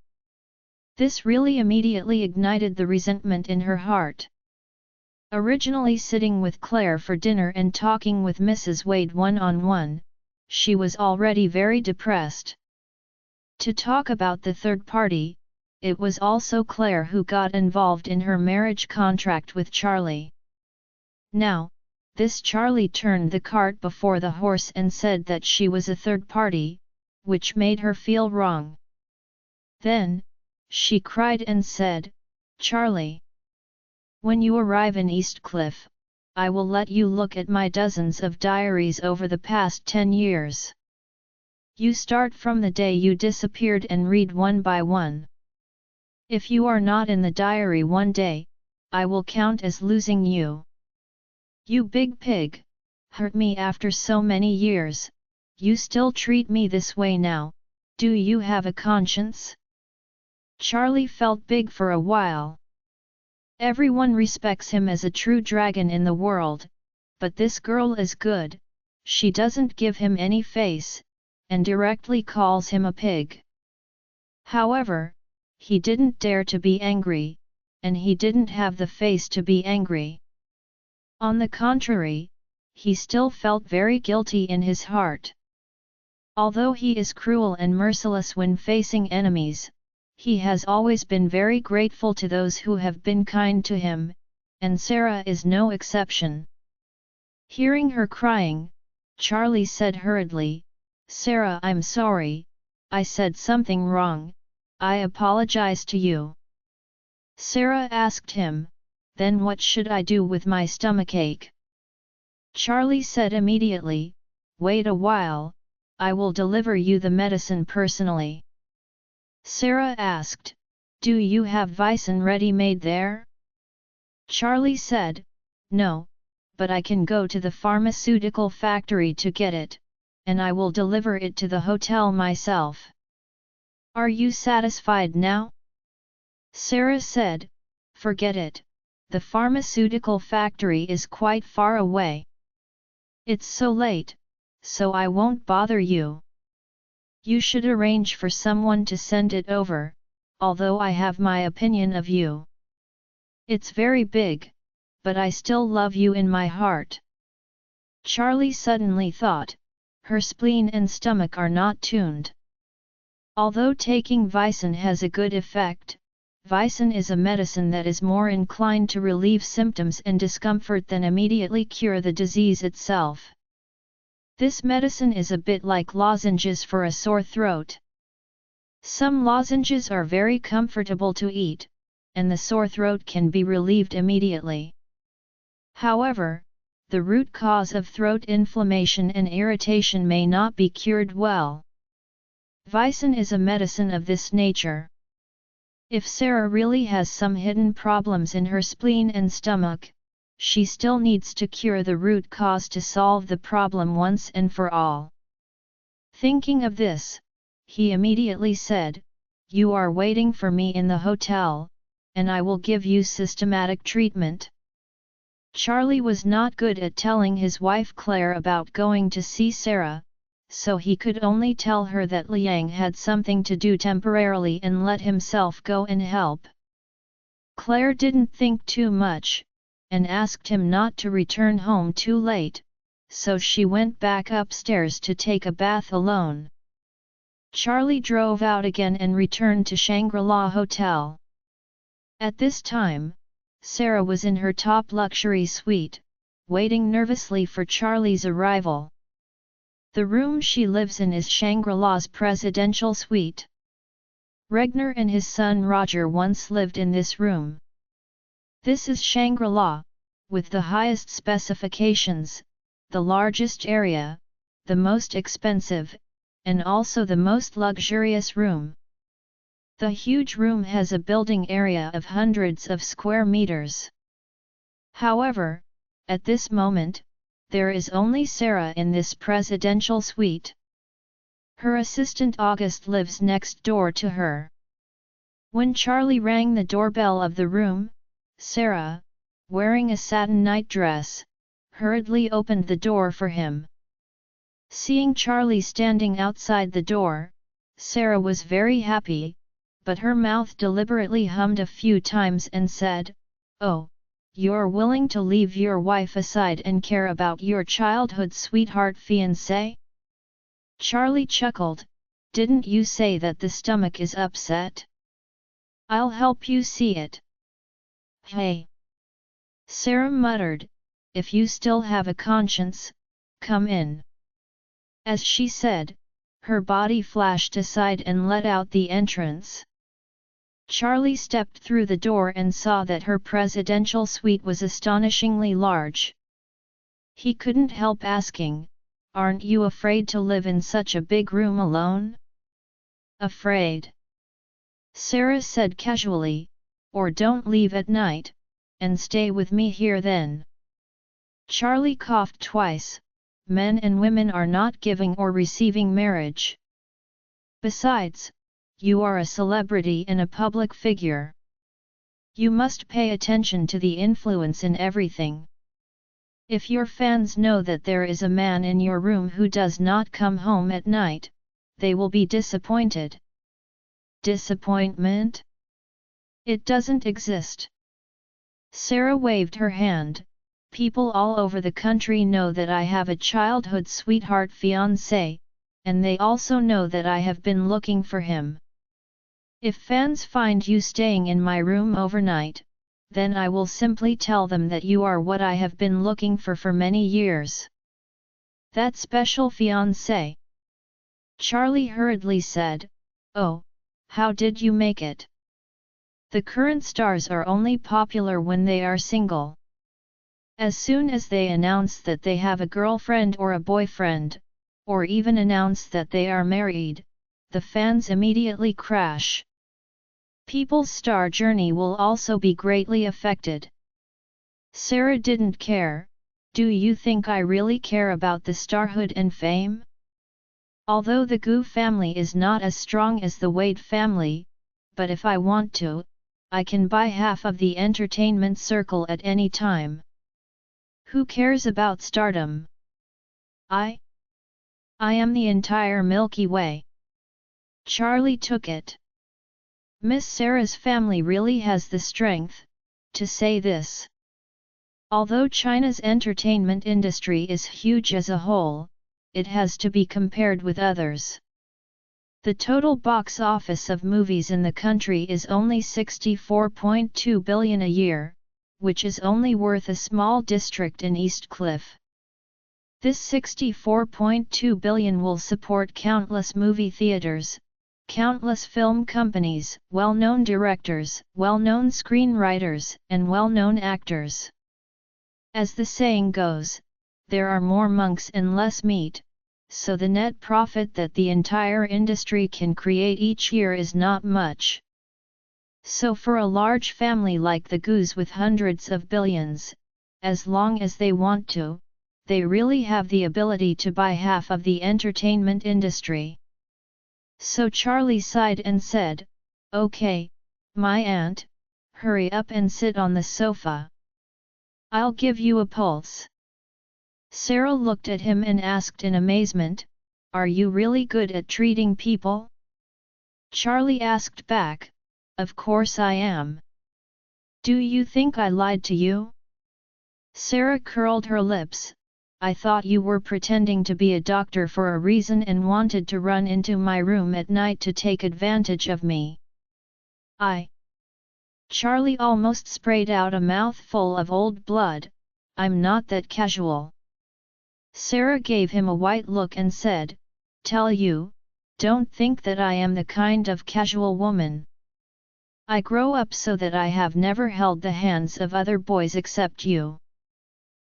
This really immediately ignited the resentment in her heart. Originally sitting with Claire for dinner and talking with Mrs. Wade one-on-one, she was already very depressed. To talk about the third party, it was also Claire who got involved in her marriage contract with Charlie. Now, this Charlie turned the cart before the horse and said that she was a third party, which made her feel wrong. Then, she cried and said, "Charlie, when you arrive in Eastcliff, I will let you look at my dozens of diaries over the past 10 years. You start from the day you disappeared and read one by one. If you are not in the diary one day, I will count as losing you. You big pig, hurt me after so many years, you still treat me this way now, do you have a conscience?" Charlie felt big for a while. Everyone respects him as a true dragon in the world, but this girl is good, she doesn't give him any face, and directly calls him a pig. However, he didn't dare to be angry, and he didn't have the face to be angry. On the contrary, he still felt very guilty in his heart. Although he is cruel and merciless when facing enemies, he has always been very grateful to those who have been kind to him, and Sarah is no exception. Hearing her crying, Charlie said hurriedly, "Sarah, I'm sorry, I said something wrong, I apologize to you." Sarah asked him, "Then what should I do with my stomachache?" Charlie said immediately, "Wait a while, I will deliver you the medicine personally." Sarah asked, "Do you have Vicin ready-made there?" Charlie said, "No, but I can go to the pharmaceutical factory to get it, and I will deliver it to the hotel myself. Are you satisfied now?" Sarah said, "Forget it, the pharmaceutical factory is quite far away. It's so late, so I won't bother you. You should arrange for someone to send it over, although I have my opinion of you. It's very big, but I still love you in my heart." Charlie suddenly thought, her spleen and stomach are not tuned. Although taking Vicin has a good effect, Vicin is a medicine that is more inclined to relieve symptoms and discomfort than immediately cure the disease itself. This medicine is a bit like lozenges for a sore throat. Some lozenges are very comfortable to eat, and the sore throat can be relieved immediately. However, the root cause of throat inflammation and irritation may not be cured well. Vicin is a medicine of this nature. If Sarah really has some hidden problems in her spleen and stomach, she still needs to cure the root cause to solve the problem once and for all. Thinking of this, he immediately said, "You are waiting for me in the hotel, and I will give you systematic treatment." Charlie was not good at telling his wife Claire about going to see Sarah, so he could only tell her that Liang had something to do temporarily and let himself go and help. Claire didn't think too much, and asked him not to return home too late, so she went back upstairs to take a bath alone. Charlie drove out again and returned to Shangri-La Hotel. At this time, Sarah was in her top luxury suite, waiting nervously for Charlie's arrival. The room she lives in is Shangri-La's presidential suite. Regner and his son Roger once lived in this room. This is Shangri-La, with the highest specifications, the largest area, the most expensive, and also the most luxurious room. The huge room has a building area of hundreds of square meters. However, at this moment, there is only Sarah in this presidential suite. Her assistant August lives next door to her. When Charlie rang the doorbell of the room, Sarah, wearing a satin nightdress, hurriedly opened the door for him. Seeing Charlie standing outside the door, Sarah was very happy, but her mouth deliberately hummed a few times and said, "Oh, you're willing to leave your wife aside and care about your childhood sweetheart fiancé?" Charlie chuckled, "Didn't you say that the stomach is upset? I'll help you see it." "Hey!" Sarah muttered, "If you still have a conscience, come in." As she said, her body flashed aside and let out the entrance. Charlie stepped through the door and saw that her presidential suite was astonishingly large. He couldn't help asking, "Aren't you afraid to live in such a big room alone?" "Afraid?" Sarah said casually, "Or don't leave at night, and stay with me here then." Charlie coughed twice. Men and women are not giving or receiving marriage. Besides, you are a celebrity and a public figure. You must pay attention to the influence in everything. If your fans know that there is a man in your room who does not come home at night, they will be disappointed." "Disappointment? It doesn't exist." Sarah waved her hand. "People all over the country know that I have a childhood sweetheart fiancé, and they also know that I have been looking for him. If fans find you staying in my room overnight, then I will simply tell them that you are what I have been looking for many years." "That special fiancé?" Charlie hurriedly said, "Oh, how did you make it? The current stars are only popular when they are single. As soon as they announce that they have a girlfriend or a boyfriend, or even announce that they are married, the fans immediately crash. People's star journey will also be greatly affected." Sarah didn't care. "Do you think I really care about the starhood and fame? Although the Gu family is not as strong as the Wade family, but if I want to, I can buy half of the entertainment circle at any time. Who cares about stardom? I am the entire Milky Way." Charlie took it. Miss Sarah's family really has the strength to say this. Although China's entertainment industry is huge as a whole, it has to be compared with others. The total box office of movies in the country is only 64.2 billion a year, which is only worth a small district in East Cliff. This 64.2 billion will support countless movie theaters, countless film companies, well-known directors, well-known screenwriters, and well-known actors. As the saying goes, there are more monks and less meat, so the net profit that the entire industry can create each year is not much. So for a large family like the Goos with hundreds of billions, as long as they want to, they really have the ability to buy half of the entertainment industry. So Charlie sighed and said, "Okay, my aunt, hurry up and sit on the sofa. I'll give you a pulse." Sarah looked at him and asked in amazement, "Are you really good at treating people?" Charlie asked back, "Of course I am. Do you think I lied to you?" Sarah curled her lips. "I thought you were pretending to be a doctor for a reason and wanted to run into my room at night to take advantage of me." Charlie almost sprayed out a mouthful of old blood. "I'm not that casual." Sarah gave him a white look and said, "Tell you, don't think that I am the kind of casual woman. I grow up so that I have never held the hands of other boys except you.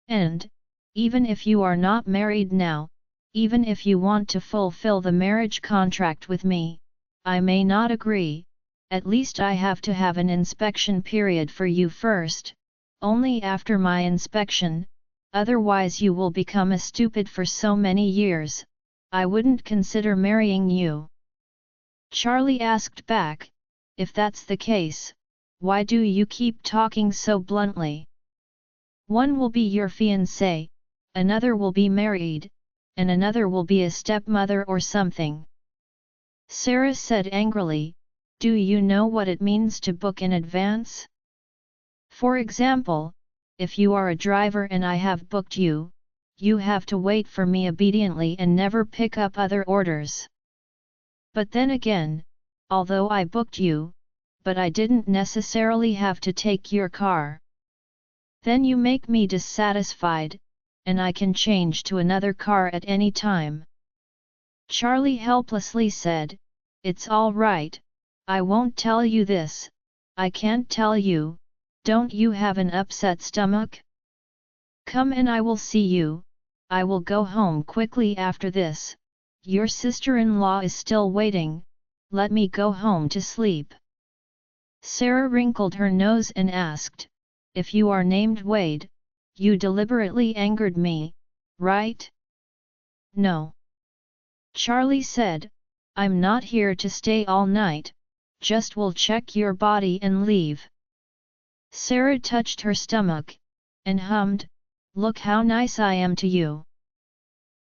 And, even if you are not married now, even if you want to fulfill the marriage contract with me, I may not agree. At least I have to have an inspection period for you first, only after my inspection, otherwise you will become a stupid for so many years, I wouldn't consider marrying you." Charlie asked back, "If that's the case, why do you keep talking so bluntly? One will be your fiancé, another will be married, and another will be a stepmother or something." Sarah said angrily, "Do you know what it means to book in advance? For example, if you are a driver and I have booked you, you have to wait for me obediently and never pick up other orders. But then again, although I booked you, but I didn't necessarily have to take your car. Then you make me dissatisfied, and I can change to another car at any time." Charlie helplessly said, "It's all right, I won't tell you this, I can't tell you, don't you have an upset stomach? Come and I will see you, I will go home quickly after this, your sister-in-law is still waiting, let me go home to sleep." Sarah wrinkled her nose and asked, "If you are named Wade, you deliberately angered me, right?" "No." Charlie said, "I'm not here to stay all night, just will check your body and leave." Sarah touched her stomach, and hummed, "Look how nice I am to you.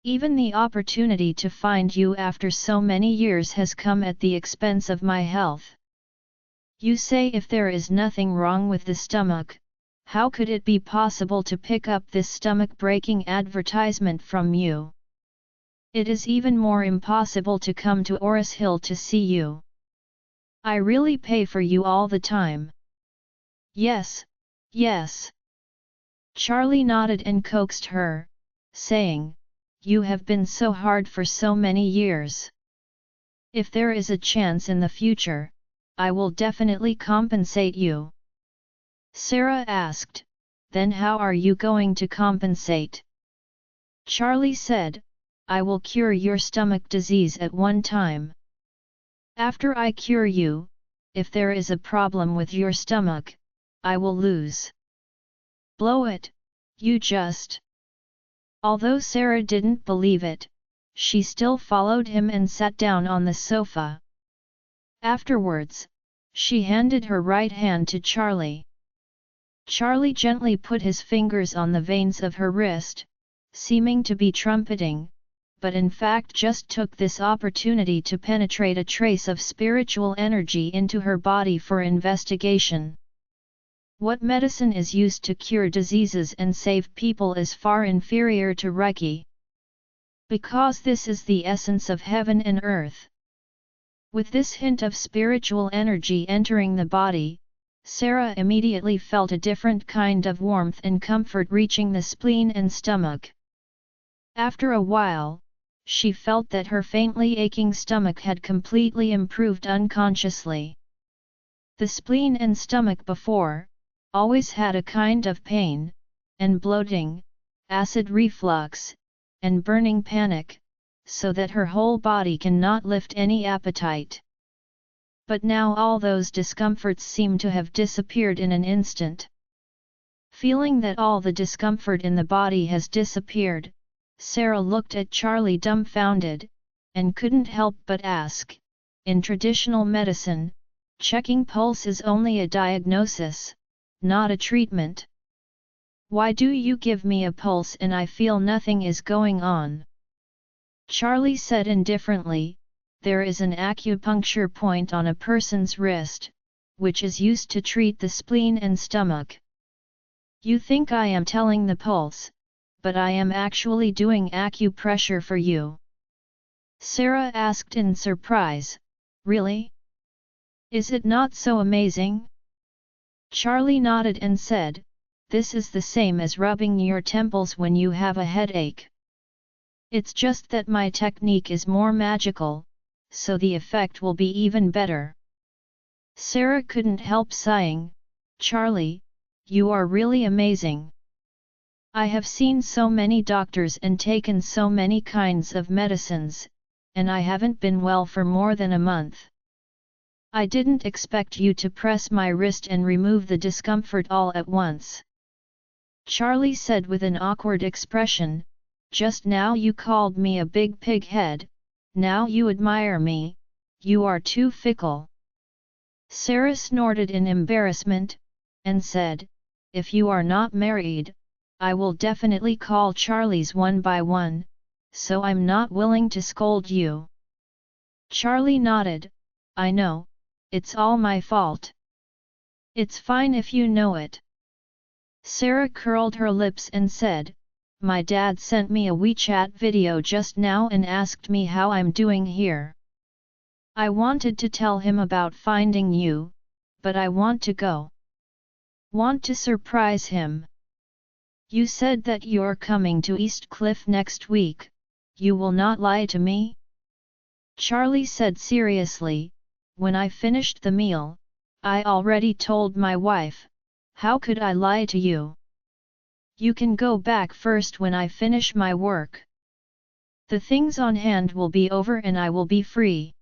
Even the opportunity to find you after so many years has come at the expense of my health. You say if there is nothing wrong with the stomach, how could it be possible to pick up this stomach-breaking advertisement from you? It is even more impossible to come to Oris Hill to see you. I really pay for you all the time." "Yes, yes." Charlie nodded and coaxed her, saying, "You have been so hard for so many years. If there is a chance in the future, I will definitely compensate you." Sarah asked, "Then how are you going to compensate?" Charlie said, "I will cure your stomach disease at one time. After I cure you, if there is a problem with your stomach, I will lose." "Blow it, you just." Although Sarah didn't believe it, she still followed him and sat down on the sofa. Afterwards, she handed her right hand to Charlie. Charlie gently put his fingers on the veins of her wrist, seeming to be trumpeting, but in fact just took this opportunity to penetrate a trace of spiritual energy into her body for investigation. What medicine is used to cure diseases and save people is far inferior to Reiki. Because this is the essence of heaven and earth. With this hint of spiritual energy entering the body, Sarah immediately felt a different kind of warmth and comfort reaching the spleen and stomach. After a while, she felt that her faintly aching stomach had completely improved unconsciously. The spleen and stomach before always had a kind of pain, and bloating, acid reflux, and burning panic, so that her whole body cannot lift any appetite. But now all those discomforts seem to have disappeared in an instant. Feeling that all the discomfort in the body has disappeared, Sarah looked at Charlie dumbfounded, and couldn't help but ask, in traditional medicine, checking pulse is only a diagnosis, not a treatment. Why do you give me a pulse and I feel nothing is going on? Charlie said indifferently, there is an acupuncture point on a person's wrist, which is used to treat the spleen and stomach. You think I am telling the pulse, but I am actually doing acupressure for you. Sarah asked in surprise, really? Is it not so amazing? Charlie nodded and said, this is the same as rubbing your temples when you have a headache. It's just that my technique is more magical, so the effect will be even better. Sarah couldn't help sighing, Charlie, you are really amazing. I have seen so many doctors and taken so many kinds of medicines, and I haven't been well for more than a month. I didn't expect you to press my wrist and remove the discomfort all at once. Charlie said with an awkward expression, just now you called me a big pig head, now you admire me, you are too fickle. Sarah snorted in embarrassment, and said, if you are not married, I will definitely call Charlies one by one, so I'm not willing to scold you. Charlie nodded, I know, it's all my fault. It's fine if you know it. Sarah curled her lips and said, my dad sent me a WeChat video just now and asked me how I'm doing here. I wanted to tell him about finding you, but I want to go. Want to surprise him. You said that you're coming to East Cliff next week, you will not lie to me? Charlie said seriously, when I finished the meal, I already told my wife, how could I lie to you? You can go back first when I finish my work. The things on hand will be over and I will be free.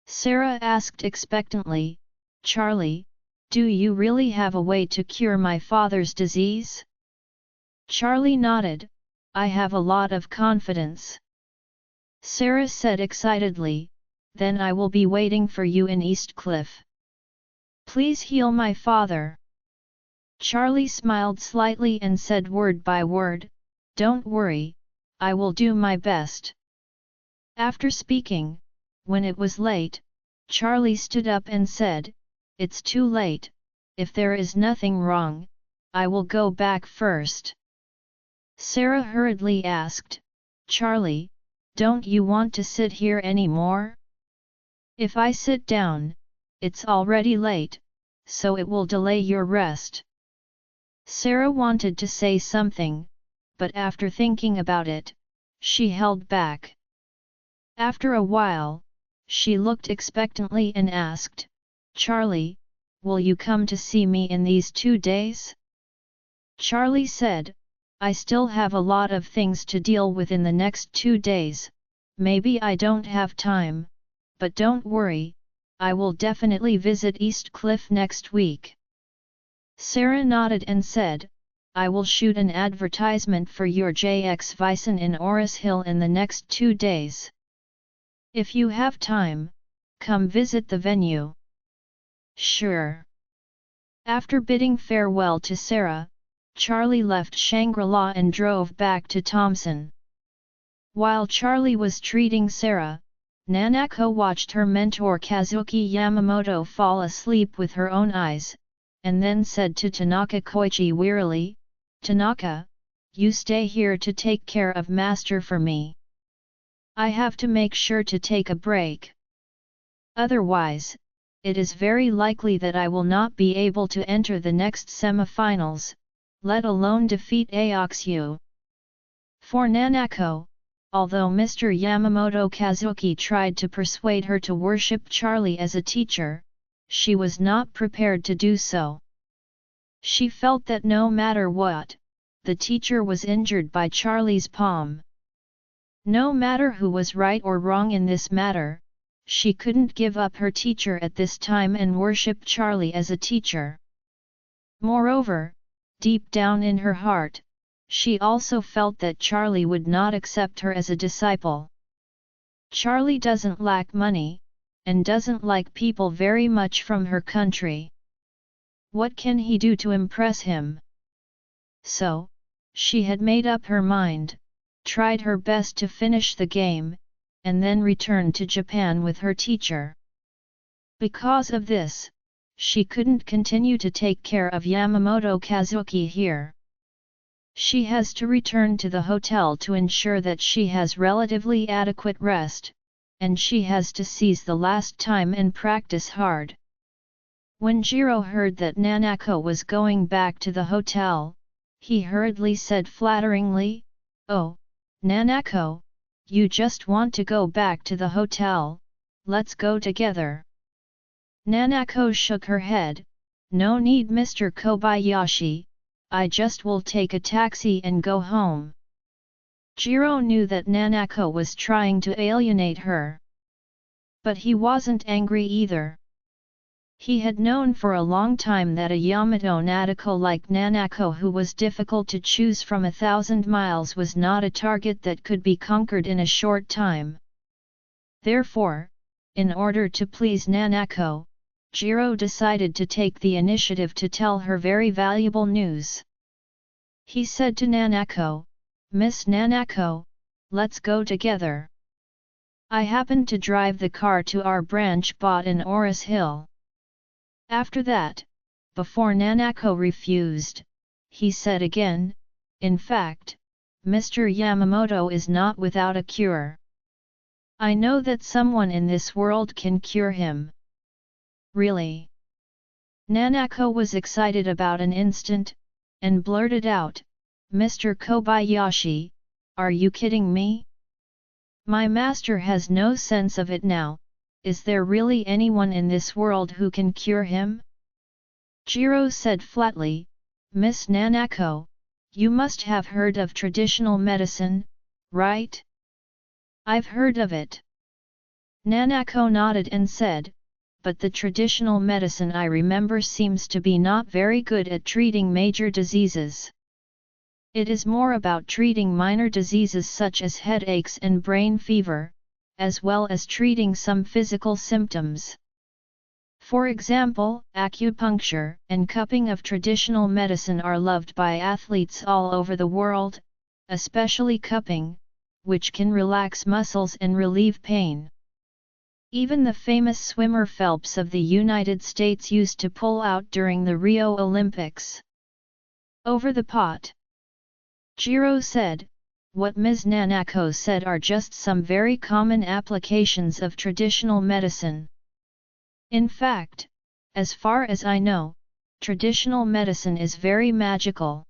Sarah asked expectantly, Charlie, do you really have a way to cure my father's disease? Charlie nodded, I have a lot of confidence. Sarah said excitedly, then I will be waiting for you in East Cliff. Please heal my father. Charlie smiled slightly and said word by word, don't worry, I will do my best. After speaking, when it was late, Charlie stood up and said, it's too late, if there is nothing wrong, I will go back first. Sarah hurriedly asked, Charlie, don't you want to sit here anymore? If I sit down, it's already late, so it will delay your rest. Sarah wanted to say something, but after thinking about it, she held back. After a while, she looked expectantly and asked, Charlie, will you come to see me in these 2 days? Charlie said, I still have a lot of things to deal with in the next 2 days, maybe I don't have time, but don't worry, I will definitely visit East Cliff next week. Sarah nodded and said, I will shoot an advertisement for your JX Bison in Oris Hill in the next 2 days. If you have time, come visit the venue. Sure. After bidding farewell to Sarah, Charlie left Shangri-La and drove back to Thompson. While Charlie was treating Sarah, Nanako watched her mentor Kazuki Yamamoto fall asleep with her own eyes, and then said to Tanaka Koichi wearily, Tanaka, you stay here to take care of Master for me. I have to make sure to take a break. Otherwise, it is very likely that I will not be able to enter the next semifinals, let alone defeat Aoxu. For Nanako, although Mr. Yamamoto Kazuki tried to persuade her to worship Charlie as a teacher, she was not prepared to do so. She felt that no matter what, the teacher was injured by Charlie's palm. No matter who was right or wrong in this matter, she couldn't give up her teacher at this time and worship Charlie as a teacher. Moreover, deep down in her heart, she also felt that Charlie would not accept her as a disciple. Charlie doesn't lack money, and doesn't like people very much from her country. What can he do to impress him? So, she had made up her mind, tried her best to finish the game, and then returned to Japan with her teacher. Because of this, she couldn't continue to take care of Yamamoto Kazuki here. She has to return to the hotel to ensure that she has relatively adequate rest, and she has to seize the last time and practice hard. When Jiro heard that Nanako was going back to the hotel, he hurriedly said flatteringly, "Oh, Nanako, you just want to go back to the hotel, let's go together." Nanako shook her head, "No need, Mr. Kobayashi, I just will take a taxi and go home." Jiro knew that Nanako was trying to alienate her. But he wasn't angry either. He had known for a long time that a Yamato Nadeko like Nanako who was difficult to choose from 1,000 miles was not a target that could be conquered in a short time. Therefore, in order to please Nanako, Jiro decided to take the initiative to tell her very valuable news. He said to Nanako, "Miss Nanako, let's go together. I happened to drive the car to our branch bought in Oris Hill." After that, before Nanako refused, he said again, "In fact, Mr. Yamamoto is not without a cure. I know that someone in this world can cure him." "Really?" Nanako was excited about an instant, and blurted out, "Mr. Kobayashi, are you kidding me? My master has no sense of it now. Is there really anyone in this world who can cure him?" Jiro said flatly, "Miss Nanako, you must have heard of traditional medicine, right?" "I've heard of it." Nanako nodded and said, "But the traditional medicine I remember seems to be not very good at treating major diseases. It is more about treating minor diseases such as headaches and brain fever, as well as treating some physical symptoms. For example, acupuncture and cupping of traditional medicine are loved by athletes all over the world, especially cupping, which can relax muscles and relieve pain. Even the famous swimmer Phelps of the United States used to pull out during the Rio Olympics." "Over the pot," Jiro said. "What Ms. Nanako said are just some very common applications of traditional medicine. In fact, as far as I know, traditional medicine is very magical.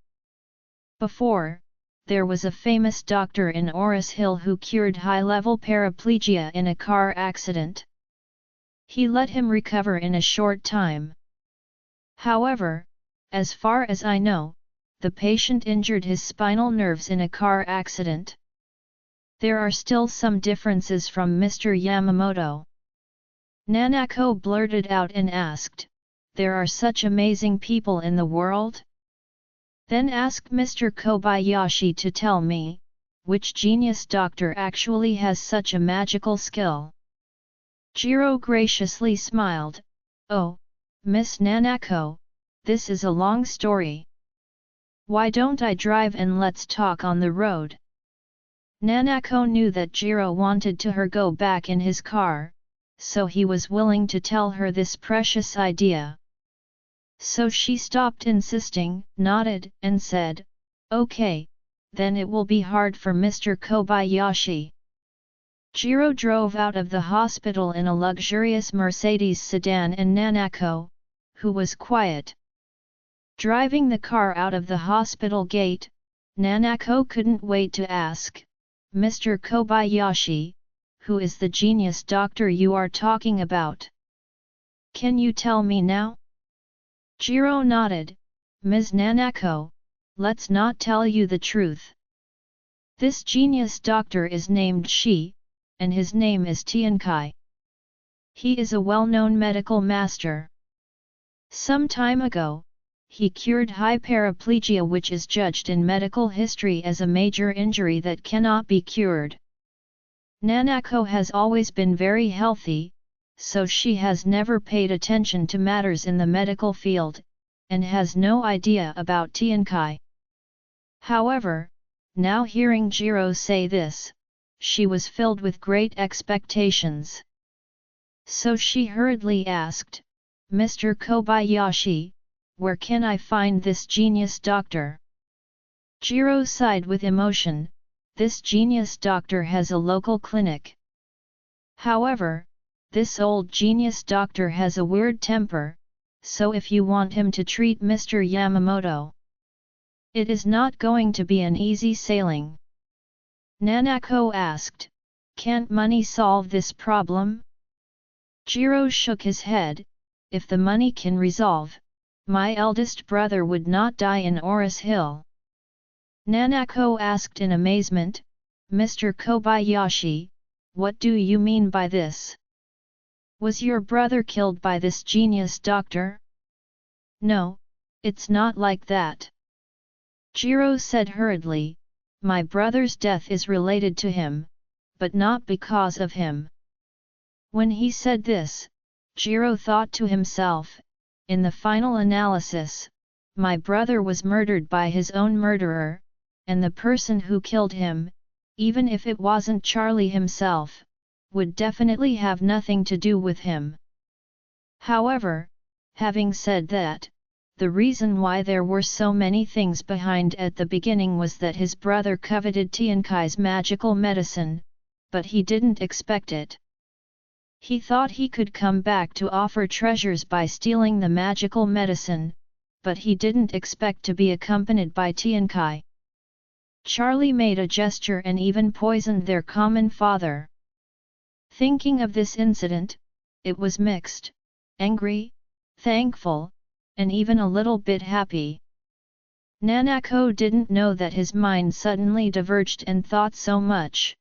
Before, there was a famous doctor in Oris Hill who cured high-level paraplegia in a car accident. He let him recover in a short time. However, as far as I know, the patient injured his spinal nerves in a car accident. There are still some differences from Mr. Yamamoto." Nanako blurted out and asked, "There are such amazing people in the world? Then ask Mr. Kobayashi to tell me, which genius doctor actually has such a magical skill?" Jiro graciously smiled, "Oh, Miss Nanako, this is a long story. Why don't I drive and let's talk on the road?" Nanako knew that Jiro wanted to her go back in his car, so he was willing to tell her this precious idea. So she stopped insisting, nodded, and said, "Okay, then it will be hard for Mr. Kobayashi." Jiro drove out of the hospital in a luxurious Mercedes sedan, and Nanako, who was quiet, driving the car out of the hospital gate. Nanako couldn't wait to ask, "Mr. Kobayashi, who is the genius doctor you are talking about? Can you tell me now?" Jiro nodded. "Ms. Nanako, let's not tell you the truth. This genius doctor is named Shi, and his name is Tiankai. He is a well-known medical master. Some time ago, he cured hyperplegia, which is judged in medical history as a major injury that cannot be cured. Nanako has always been very healthy, so she has never paid attention to matters in the medical field, and has no idea about Tiankai. However, now hearing Jiro say this, she was filled with great expectations. So she hurriedly asked, "Mr. Kobayashi, where can I find this genius doctor?" Jiro sighed with emotion. This genius doctor has a local clinic. However, this old genius doctor has a weird temper, so if you want him to treat Mr. Yamamoto, it is not going to be an easy sailing." Nanako asked, "Can't money solve this problem?" Jiro shook his head. "If the money can resolve, my eldest brother would not die in Oris Hill." Nanako asked in amazement, "Mr. Kobayashi, what do you mean by this? Was your brother killed by this genius doctor?" "No, it's not like that," Jiro said hurriedly. "My brother's death is related to him, but not because of him." When he said this, Jiro thought to himself, in the final analysis, my brother was murdered by his own murderer, and the person who killed him, even if it wasn't Charlie himself, would definitely have nothing to do with him. However, having said that, the reason why there were so many things behind at the beginning was that his brother coveted Tiankai's magical medicine, but he didn't expect it. He thought he could come back to offer treasures by stealing the magical medicine, but he didn't expect to be accompanied by Tiankai. Charlie made a gesture and even poisoned their common father. Thinking of this incident, it was mixed, angry, thankful, and even a little bit happy. Nanako didn't know that his mind suddenly diverged and thought so much.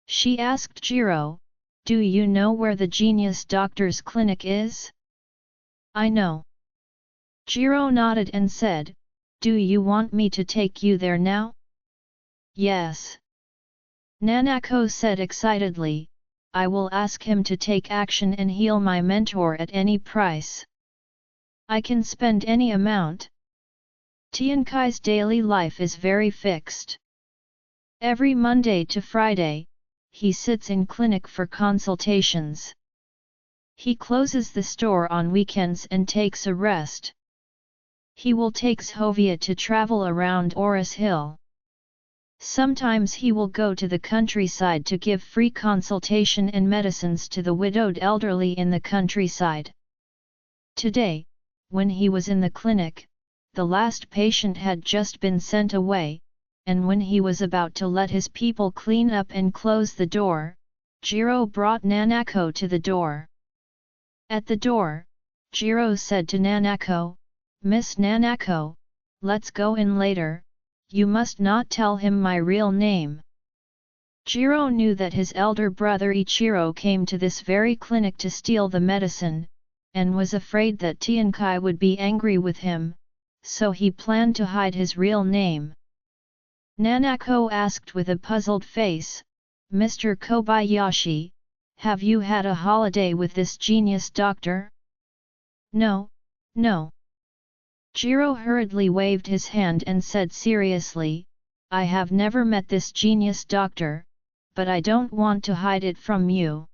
She asked Jiro, "Do you know where the genius doctor's clinic is?" "I know." Jiro nodded and said, "Do you want me to take you there now?" "Yes." Nanako said excitedly, "I will ask him to take action and heal my mentor at any price. I can spend any amount." Tiankai's daily life is very fixed. Every Monday to Friday, he sits in clinic for consultations. He closes the store on weekends and takes a rest. He will take Shovia to travel around Oris Hill. Sometimes he will go to the countryside to give free consultation and medicines to the widowed elderly in the countryside. Today, when he was in the clinic, the last patient had just been sent away, and when he was about to let his people clean up and close the door, Jiro brought Nanako to the door. At the door, Jiro said to Nanako, "Miss Nanako, let's go in later, you must not tell him my real name." Jiro knew that his elder brother Ichiro came to this very clinic to steal the medicine, and was afraid that Tiankai would be angry with him, so he planned to hide his real name. Nanako asked with a puzzled face, "Mr. Kobayashi, have you had a holiday with this genius doctor?" "No, no." Jiro hurriedly waved his hand and said seriously, "I have never met this genius doctor, but I don't want to hide it from you.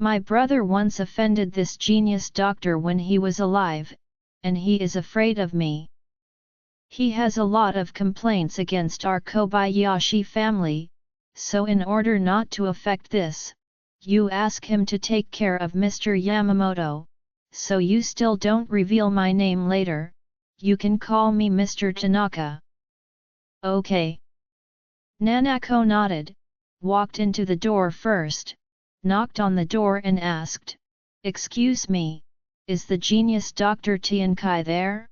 My brother once offended this genius doctor when he was alive, and he is afraid of me. He has a lot of complaints against our Kobayashi family, so in order not to affect this, you ask him to take care of Mr. Yamamoto, so you still don't reveal my name later, you can call me Mr. Tanaka. Okay. Nanako nodded, walked into the door first, knocked on the door and asked, "Excuse me, is the genius Dr. Tiankai there?"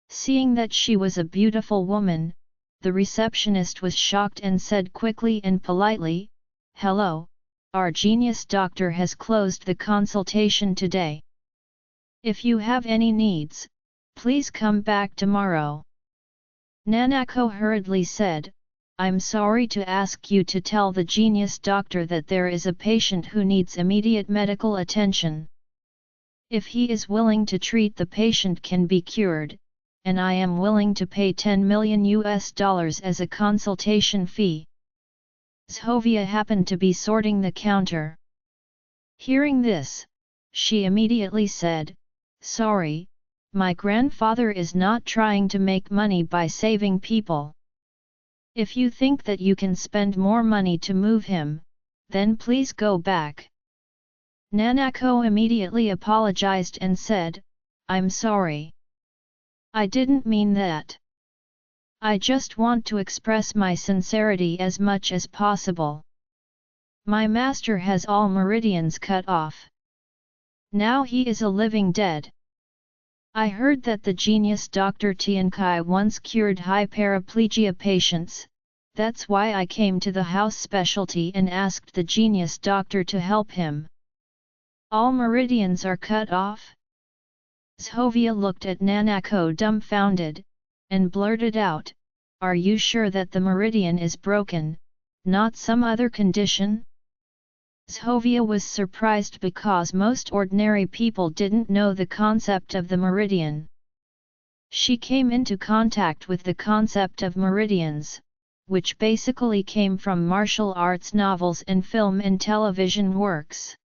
Seeing that she was a beautiful woman, the receptionist was shocked and said quickly and politely, "Hello, our genius doctor has closed the consultation today. If you have any needs, please come back tomorrow." Nanako hurriedly said, "I'm sorry to ask you to tell the genius doctor that there is a patient who needs immediate medical attention. If he is willing to treat, the patient can be cured, and I am willing to pay $10 million as a consultation fee." Silvia happened to be sorting the counter. Hearing this, she immediately said, "Sorry, my grandfather is not trying to make money by saving people. If you think that you can spend more money to move him, then please go back." Nanako immediately apologized and said, "I'm sorry. I didn't mean that. I just want to express my sincerity as much as possible. My master has all meridians cut off. Now he is a living dead. I heard that the genius Dr. Tiankai once cured high paraplegia patients, that's why I came to the house specialty and asked the genius doctor to help him." "All meridians are cut off?" Silvia looked at Nanako dumbfounded, and blurted out, "Are you sure that the meridian is broken, not some other condition?" Silvia was surprised because most ordinary people didn't know the concept of the meridian. She came into contact with the concept of meridians, which basically came from martial arts novels and film and television works.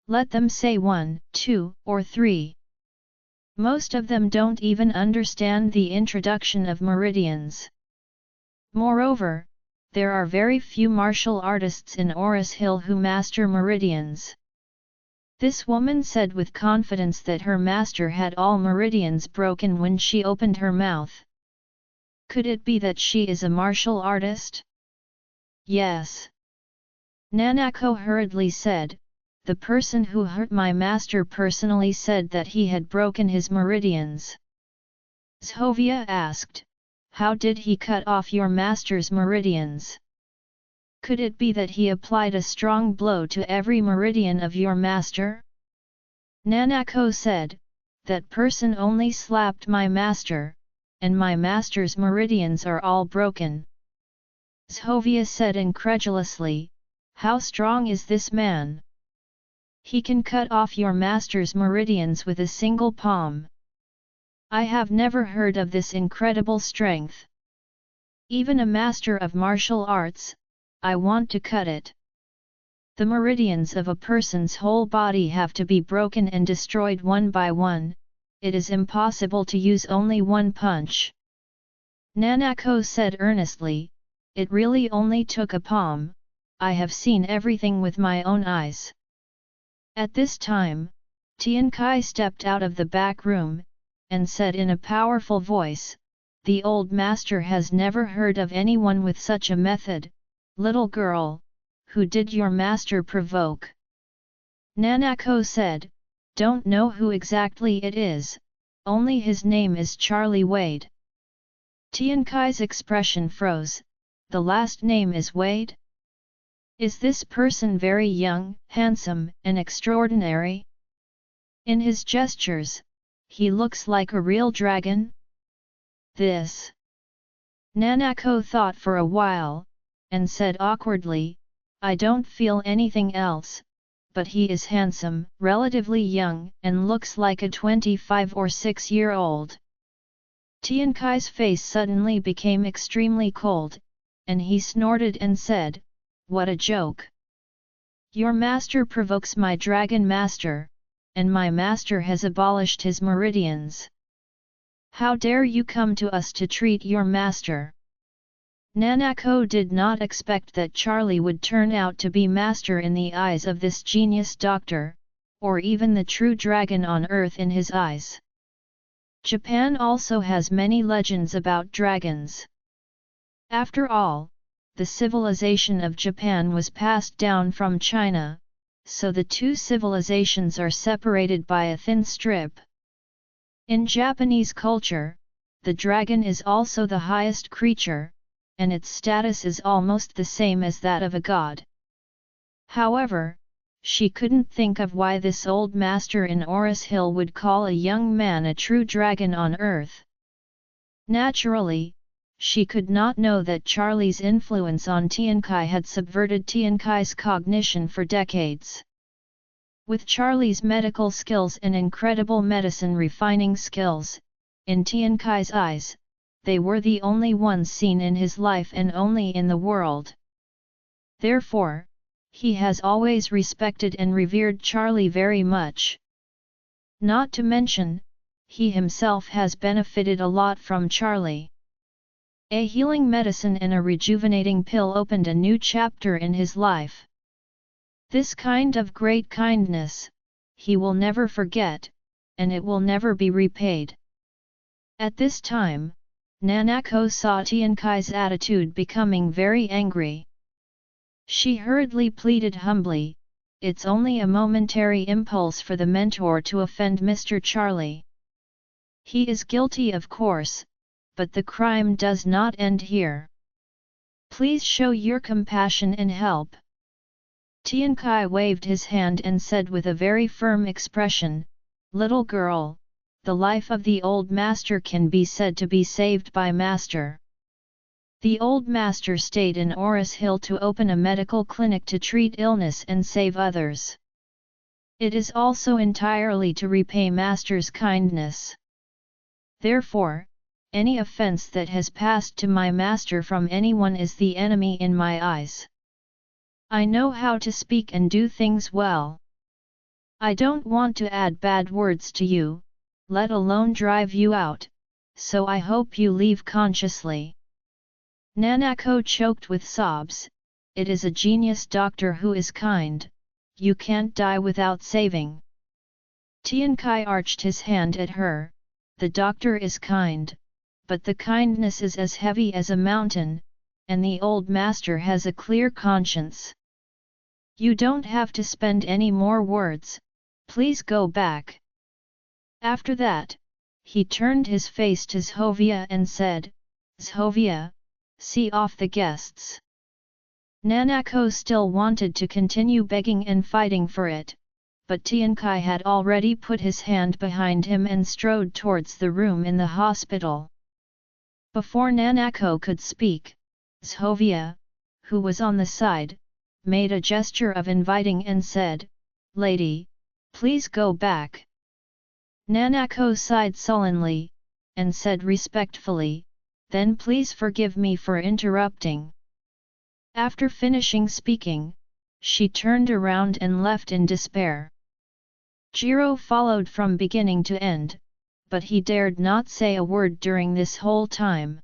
Let them say 1, 2, or 3. Most of them don't even understand the introduction of meridians. Moreover, there are very few martial artists in Oris Hill who master meridians. This woman said with confidence that her master had all meridians broken when she opened her mouth. Could it be that she is a martial artist? Yes. Nanako hurriedly said, "The person who hurt my master personally said that he had broken his meridians." Silvia asked, "How did he cut off your master's meridians? Could it be that he applied a strong blow to every meridian of your master?" Nanako said, "That person only slapped my master, and my master's meridians are all broken." Silvia said incredulously, "How strong is this man? He can cut off your master's meridians with a single palm. I have never heard of this incredible strength. Even a master of martial arts, I want to cut it. The meridians of a person's whole body have to be broken and destroyed one by one, it is impossible to use only one punch." Nanako said earnestly, "It really only took a palm, I have seen everything with my own eyes." At this time, Tiankai stepped out of the back room, and said in a powerful voice, "The old master has never heard of anyone with such a method. Little girl, who did your master provoke?" Nanako said, "Don't know who exactly it is, only his name is Charlie Wade." Tiankai's expression froze. "The last name is Wade? Is this person very young, handsome, and extraordinary? In his gestures, he looks like a real dragon?" This. Nanako thought for a while, and said awkwardly, "I don't feel anything else, but he is handsome, relatively young, and looks like a 25 or 6-year-old. Tiankai's face suddenly became extremely cold, and he snorted and said, "What a joke! Your master provokes my dragon master, and my master has abolished his meridians. How dare you come to us to treat your master? Nanako did not expect that Charlie would turn out to be master in the eyes of this genius doctor, or even the true dragon on earth in his eyes. Japan also has many legends about dragons. After all, the civilization of Japan was passed down from China, so the two civilizations are separated by a thin strip. In Japanese culture, the dragon is also the highest creature, and its status is almost the same as that of a god. However, she couldn't think of why this old master in Oris Hill would call a young man a true dragon on earth. Naturally, she could not know that Charlie's influence on Tiankai had subverted Tiankai's cognition for decades. With Charlie's medical skills and incredible medicine refining skills, in Tiankai's eyes, they were the only ones seen in his life and only in the world. Therefore, he has always respected and revered Charlie very much. Not to mention, he himself has benefited a lot from Charlie. A healing medicine and a rejuvenating pill opened a new chapter in his life. This kind of great kindness, he will never forget, and it will never be repaid. At this time, Nanako saw Tiankai's attitude becoming very angry. She hurriedly pleaded humbly, "It's only a momentary impulse for the mentor to offend Mr. Charlie. He is guilty of course, but the crime does not end here. Please show your compassion and help." Tiankai waved his hand and said with a very firm expression, "Little girl, the life of the old master can be said to be saved by master." The old master stayed in Oris Hill to open a medical clinic to treat illness and save others. It is also entirely to repay master's kindness. Therefore, any offense that has passed to my master from anyone is the enemy in my eyes. I know how to speak and do things well. I don't want to add bad words to you, let alone drive you out, so I hope you leave consciously." Nanako choked with sobs. "It is a genius doctor who is kind, you can't die without saving." Tiankai arched his hand at her, "The doctor is kind, but the kindness is as heavy as a mountain, and the old master has a clear conscience. You don't have to spend any more words, please go back." After that, he turned his face to Zhovia and said, "Zhovia, see off the guests." Nanako still wanted to continue begging and fighting for it, but Tiankai had already put his hand behind him and strode towards the room in the hospital. Before Nanako could speak, Zhovia, who was on the side, made a gesture of inviting and said, "Lady, please go back." Nanako sighed sullenly, and said respectfully, "Then please forgive me for interrupting." After finishing speaking, she turned around and left in despair. Jiro followed from beginning to end, but he dared not say a word during this whole time.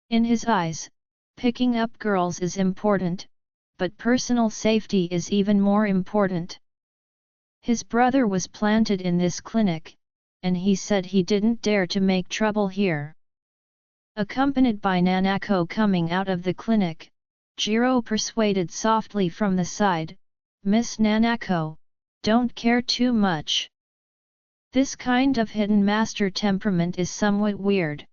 In his eyes, picking up girls is important, but personal safety is even more important. His brother was planted in this clinic, and he said he didn't dare to make trouble here. Accompanied by Nanako coming out of the clinic, Jiro persuaded softly from the side, "Miss Nanako, don't care too much. This kind of hidden master temperament is somewhat weird.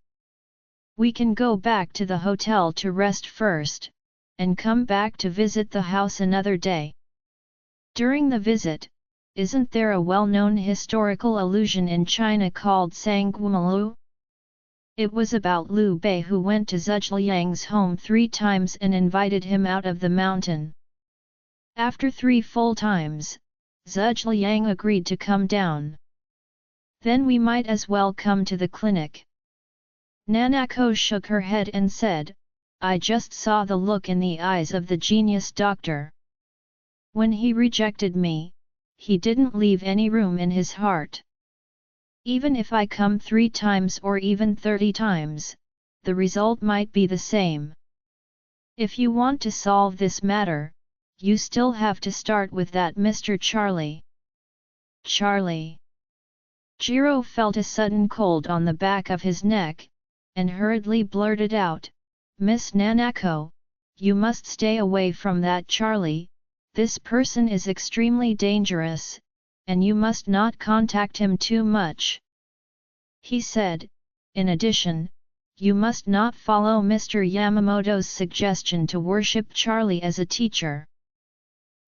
We can go back to the hotel to rest first, and come back to visit the house another day." During the visit, isn't there a well-known historical allusion in China called Sanggumalu? It was about Liu Bei who went to Zhuliang's home 3 times and invited him out of the mountain. After 3 full times, Zhuliang agreed to come down. "Then we might as well come to the clinic." Nanako shook her head and said, "I just saw the look in the eyes of the genius doctor. When he rejected me, he didn't leave any room in his heart. Even if I come 3 times or even 30 times, the result might be the same. If you want to solve this matter, you still have to start with that Mr. Charlie. Charlie. Jiro felt a sudden cold on the back of his neck, and hurriedly blurted out, "Miss Nanako, you must stay away from that Charlie, this person is extremely dangerous, and you must not contact him too much." He said, "In addition, you must not follow Mr. Yamamoto's suggestion to worship Charlie as a teacher.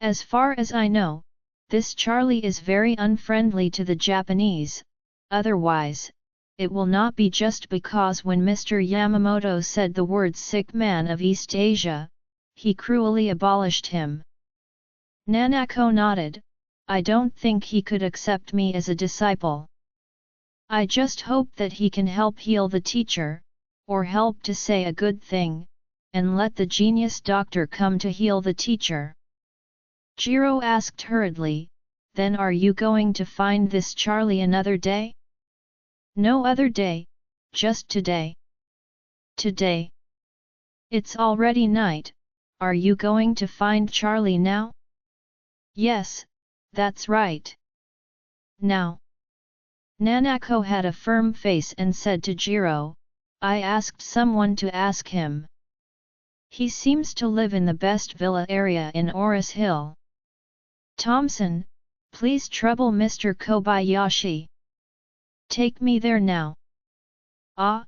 As far as I know, this Charlie is very unfriendly to the Japanese, otherwise, it will not be just because when Mr. Yamamoto said the words sick man of East Asia, he cruelly abolished him." Nanako nodded, "I don't think he could accept me as a disciple. I just hope that he can help heal the teacher, or help to say a good thing, and let the genius doctor come to heal the teacher." Jiro asked hurriedly, "Then are you going to find this Charlie another day?" "No other day, just today." "Today? It's already night, are you going to find Charlie now?" "Yes, that's right." "Now." Nanako had a firm face and said to Jiro, "I asked someone to ask him. He seems to live in the best villa area in Oris Hill. Thompson, please trouble Mr. Kobayashi. Take me there now." "Ah?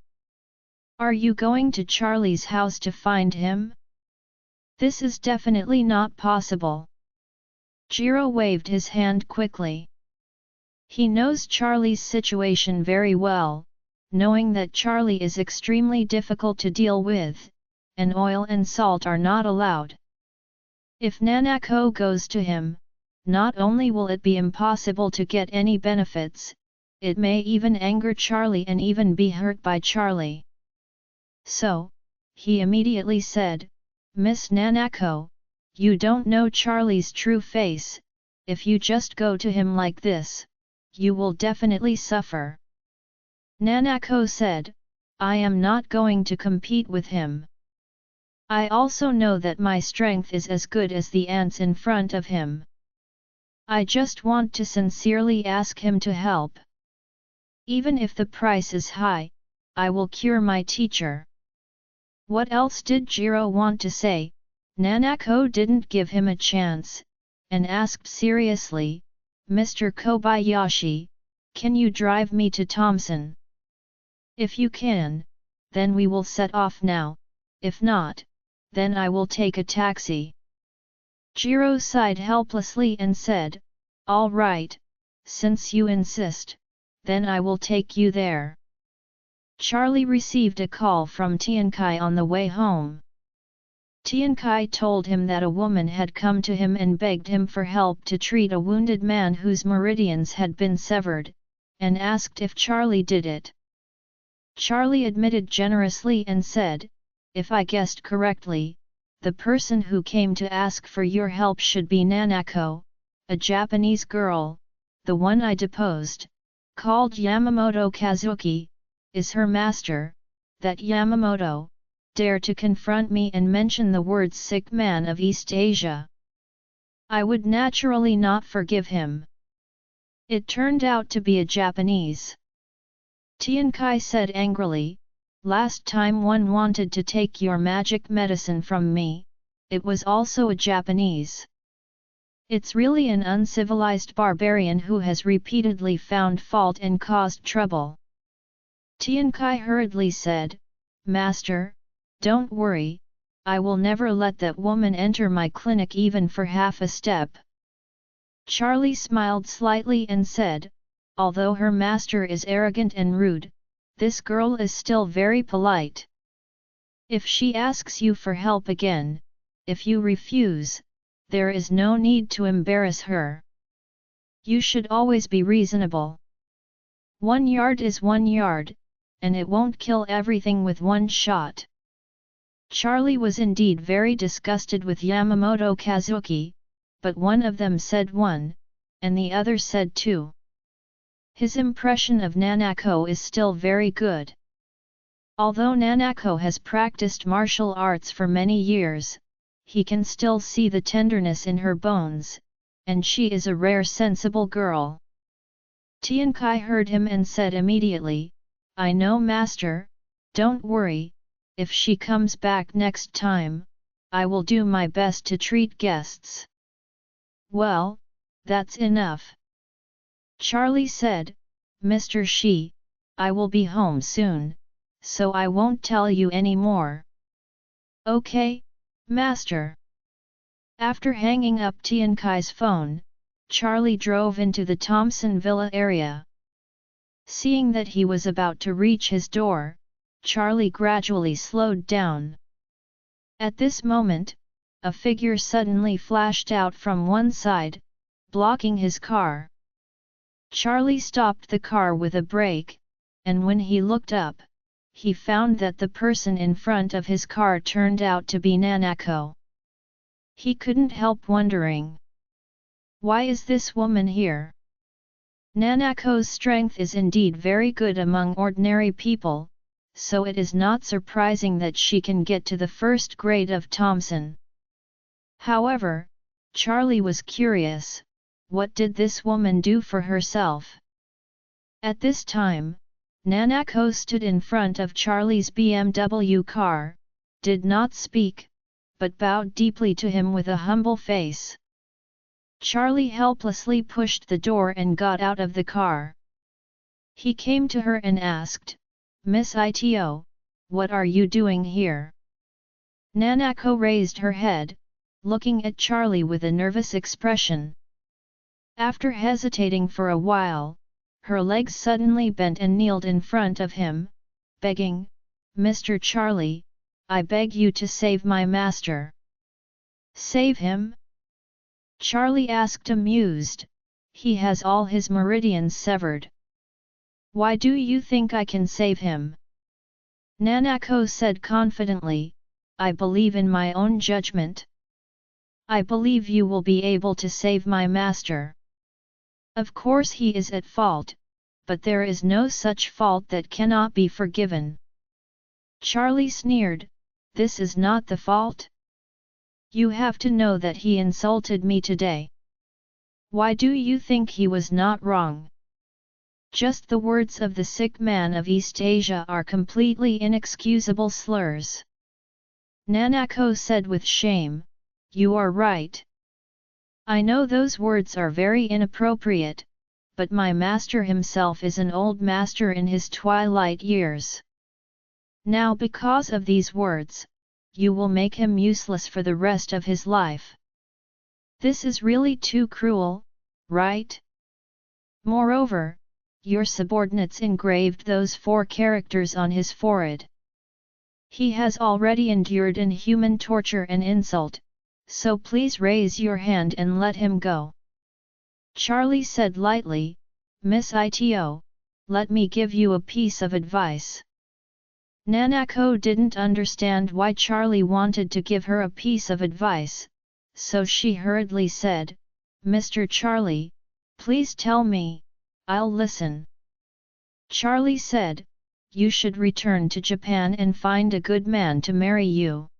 Are you going to Charlie's house to find him?" "This is definitely not possible." Jiro waved his hand quickly. He knows Charlie's situation very well, knowing that Charlie is extremely difficult to deal with, and oil and salt are not allowed. If Nanako goes to him, not only will it be impossible to get any benefits, it may even anger Charlie and even be hurt by Charlie. So, he immediately said, "Miss Nanako, you don't know Charlie's true face, if you just go to him like this, you will definitely suffer." Nanako said, "I am not going to compete with him. I also know that my strength is as good as the ants in front of him. I just want to sincerely ask him to help. Even if the price is high, I will cure my teacher." What else did Jiro want to say? Nanako didn't give him a chance, and asked seriously, "Mr. Kobayashi, can you drive me to Thompson? If you can, then we will set off now, if not, then I will take a taxi." Jiro sighed helplessly and said, "All right, since you insist, then I will take you there." Charlie received a call from Tiankai on the way home. Tiankai told him that a woman had come to him and begged him for help to treat a wounded man whose meridians had been severed, and asked if Charlie did it. Charlie admitted generously and said, "If I guessed correctly, the person who came to ask for your help should be Nanako, a Japanese girl, the one I deposed, called Yamamoto Kazuki, is her master, that Yamamoto, dare to confront me and mention the words sick man of East Asia. I would naturally not forgive him. It turned out to be a Japanese." Tiankai said angrily, "Last time one wanted to take your magic medicine from me, it was also a Japanese. It's really an uncivilized barbarian who has repeatedly found fault and caused trouble." Tiankai hurriedly said, "Master, don't worry, I will never let that woman enter my clinic even for half a step." Charlie smiled slightly and said, "Although her master is arrogant and rude, this girl is still very polite. If she asks you for help again, if you refuse, there is no need to embarrass her. You should always be reasonable. 1 yard is 1 yard, and it won't kill everything with one shot." Charlie was indeed very disgusted with Yamamoto Kazuki, but one of them said 1, and the other said 2. His impression of Nanako is still very good. Although Nanako has practiced martial arts for many years, he can still see the tenderness in her bones, and she is a rare sensible girl. Tiankai heard him and said immediately, "I know, master, don't worry, if she comes back next time, I will do my best to treat guests." "Well, that's enough," Charlie said. "Mr. Shi, I will be home soon, so I won't tell you any more." "Okay, master." After hanging up Tiankai's phone, Charlie drove into the Thompson Villa area. Seeing that he was about to reach his door, Charlie gradually slowed down. At this moment, a figure suddenly flashed out from one side, blocking his car. Charlie stopped the car with a brake, and when he looked up, he found that the person in front of his car turned out to be Nanako. He couldn't help wondering, why is this woman here? Nanako's strength is indeed very good among ordinary people, so it is not surprising that she can get to the first grade of Thompson. However, Charlie was curious, what did this woman do for herself? At this time, Nanako stood in front of Charlie's BMW car, did not speak, but bowed deeply to him with a humble face. Charlie helplessly pushed the door and got out of the car. He came to her and asked, "Miss Ito, what are you doing here?" Nanako raised her head, looking at Charlie with a nervous expression. After hesitating for a while, her legs suddenly bent and kneeled in front of him, begging, "Mr. Charlie, I beg you to save my master." "Save him?" Charlie asked amused. "He has all his meridians severed. Why do you think I can save him?" Nanako said confidently, "I believe in my own judgment. I believe you will be able to save my master. Of course he is at fault, but there is no such fault that cannot be forgiven." Charlie sneered, "This is not the fault? You have to know that he insulted me today. Why do you think he was not wrong? Just the words of the sick man of East Asia are completely inexcusable slurs." Nanako said with shame, "You are right. I know those words are very inappropriate, but my master himself is an old master in his twilight years. Now because of these words, you will make him useless for the rest of his life. This is really too cruel, right? Moreover, your subordinates engraved those 4 characters on his forehead. He has already endured inhuman torture and insult, so please raise your hand and let him go." Charlie said lightly, "Miss Ito, let me give you a piece of advice." Nanako didn't understand why Charlie wanted to give her a piece of advice, so she hurriedly said, "Mr. Charlie, please tell me, I'll listen." Charlie said, "You should return to Japan and find a good man to marry you.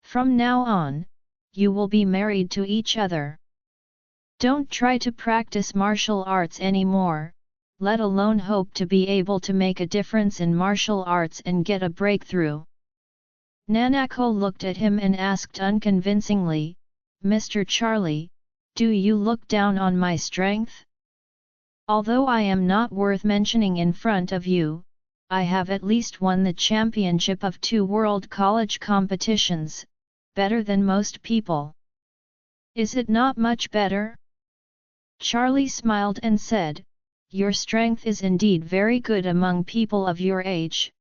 From now on, you will be married to each other. Don't try to practice martial arts anymore, let alone hope to be able to make a difference in martial arts and get a breakthrough." Nanako looked at him and asked unconvincingly, "Mr. Charlie, do you look down on my strength? Although I am not worth mentioning in front of you, I have at least won the championship of 2 world college competitions, better than most people. Is it not much better?" Charlie smiled and said, "Your strength is indeed very good among people of your age,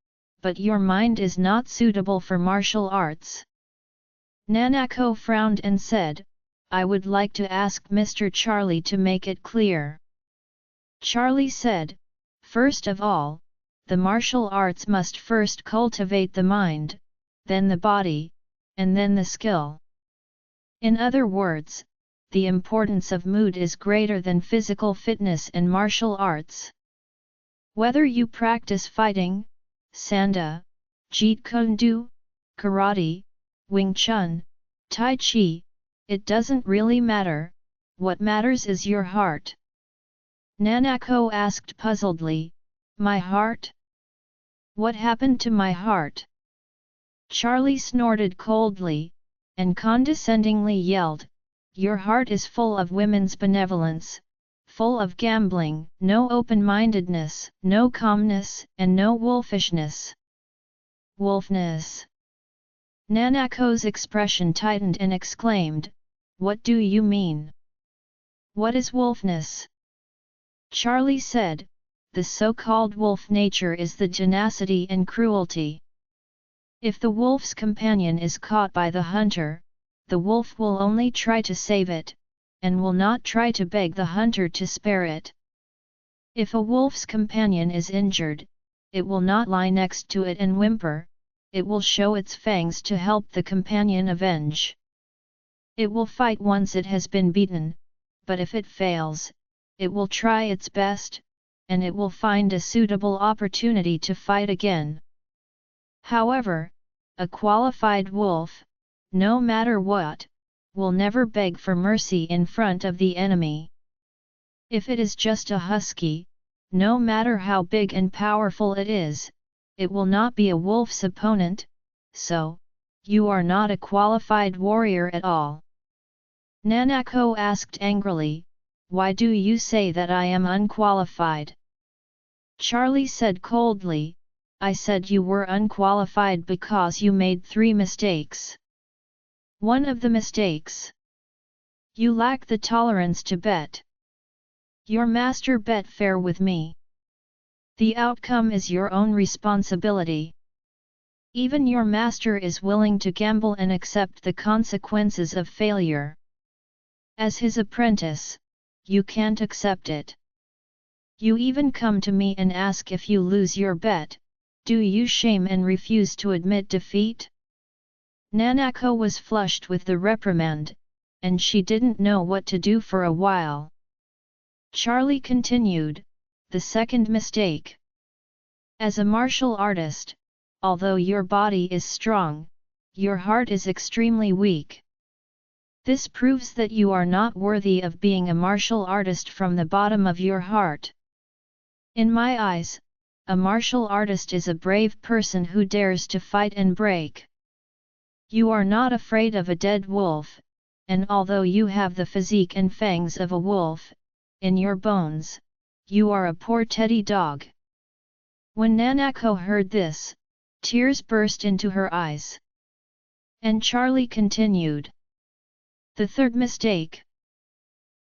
but your mind is not suitable for martial arts." Nanako frowned and said, "I would like to ask Mr. Charlie to make it clear." Charlie said, "First of all, the martial arts must first cultivate the mind, then the body, and then the skill. In other words, the importance of mood is greater than physical fitness and martial arts. Whether you practice fighting, Sanda, Jeet Kune Do, Karate, Wing Chun, Tai Chi, it doesn't really matter, what matters is your heart. Nanako asked puzzledly, my heart? What happened to my heart? Charlie snorted coldly, and condescendingly yelled, your heart is full of women's benevolence, full of gambling, no open-mindedness, no calmness, and no wolfishness. Wolfness. Nanako's expression tightened and exclaimed, what do you mean? What is wolfness? Charlie said, the so-called wolf nature is the tenacity and cruelty. If the wolf's companion is caught by the hunter, the wolf will only try to save it, and will not try to beg the hunter to spare it. If a wolf's companion is injured, it will not lie next to it and whimper, it will show its fangs to help the companion avenge. It will fight once it has been beaten, but if it fails, it will try its best, and it will find a suitable opportunity to fight again. However, a qualified wolf, no matter what, will never beg for mercy in front of the enemy. If it is just a husky, no matter how big and powerful it is, it will not be a wolf's opponent, so, you are not a qualified warrior at all. Nanako asked angrily, why do you say that I am unqualified? Charlie said coldly, I said you were unqualified because you made 3 mistakes. One of the mistakes. You lack the tolerance to bet. Your master bet fair with me. The outcome is your own responsibility. Even your master is willing to gamble and accept the consequences of failure. As his apprentice, you can't accept it. You even come to me and ask if you lose your bet, do you shame and refuse to admit defeat? Nanako was flushed with the reprimand, and she didn't know what to do for a while. Charlie continued, the second mistake. As a martial artist, although your body is strong, your heart is extremely weak. This proves that you are not worthy of being a martial artist from the bottom of your heart. In my eyes, a martial artist is a brave person who dares to fight and break. You are not afraid of a dead wolf, and although you have the physique and fangs of a wolf, in your bones, you are a poor teddy dog. When Nanako heard this, tears burst into her eyes. And Charlie continued. The third mistake.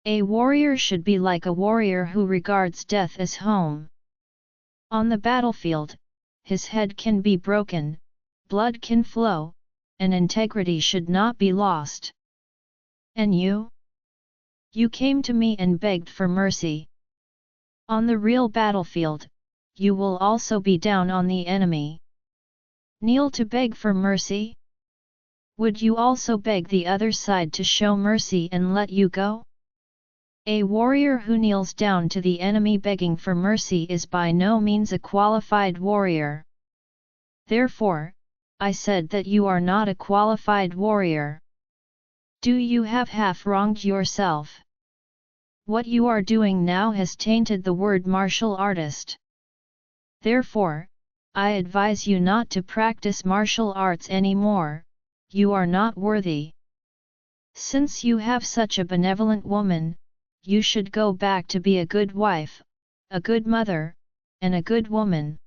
A warrior should be like a warrior who regards death as home. On the battlefield, his head can be broken, blood can flow, and integrity should not be lost. And you? You came to me and begged for mercy. On the real battlefield, you will also be down on the enemy. Kneel to beg for mercy? Would you also beg the other side to show mercy and let you go? A warrior who kneels down to the enemy begging for mercy is by no means a qualified warrior. Therefore, I said that you are not a qualified warrior. Do you have half wronged yourself? What you are doing now has tainted the word martial artist. Therefore, I advise you not to practice martial arts anymore, you are not worthy. Since you have such a benevolent woman, you should go back to be a good wife, a good mother, and a good woman.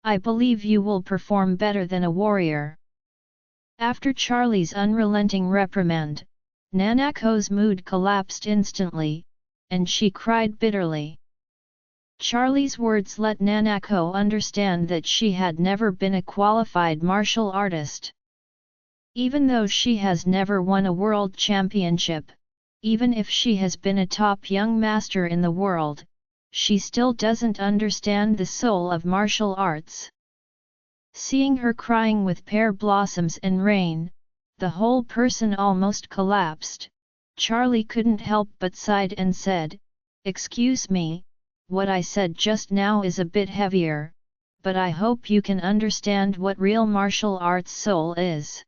I believe you will perform better than a warrior. After Charlie's unrelenting reprimand, Nanako's mood collapsed instantly, and she cried bitterly. Charlie's words let Nanako understand that she had never been a qualified martial artist. Even though she has never won a world championship, even if she has been a top young master in the world, she still doesn't understand the soul of martial arts. Seeing her crying with pear blossoms and rain, the whole person almost collapsed. Charlie couldn't help but sighed and said, "Excuse me, what I said just now is a bit heavier, but I hope you can understand what real martial arts soul is."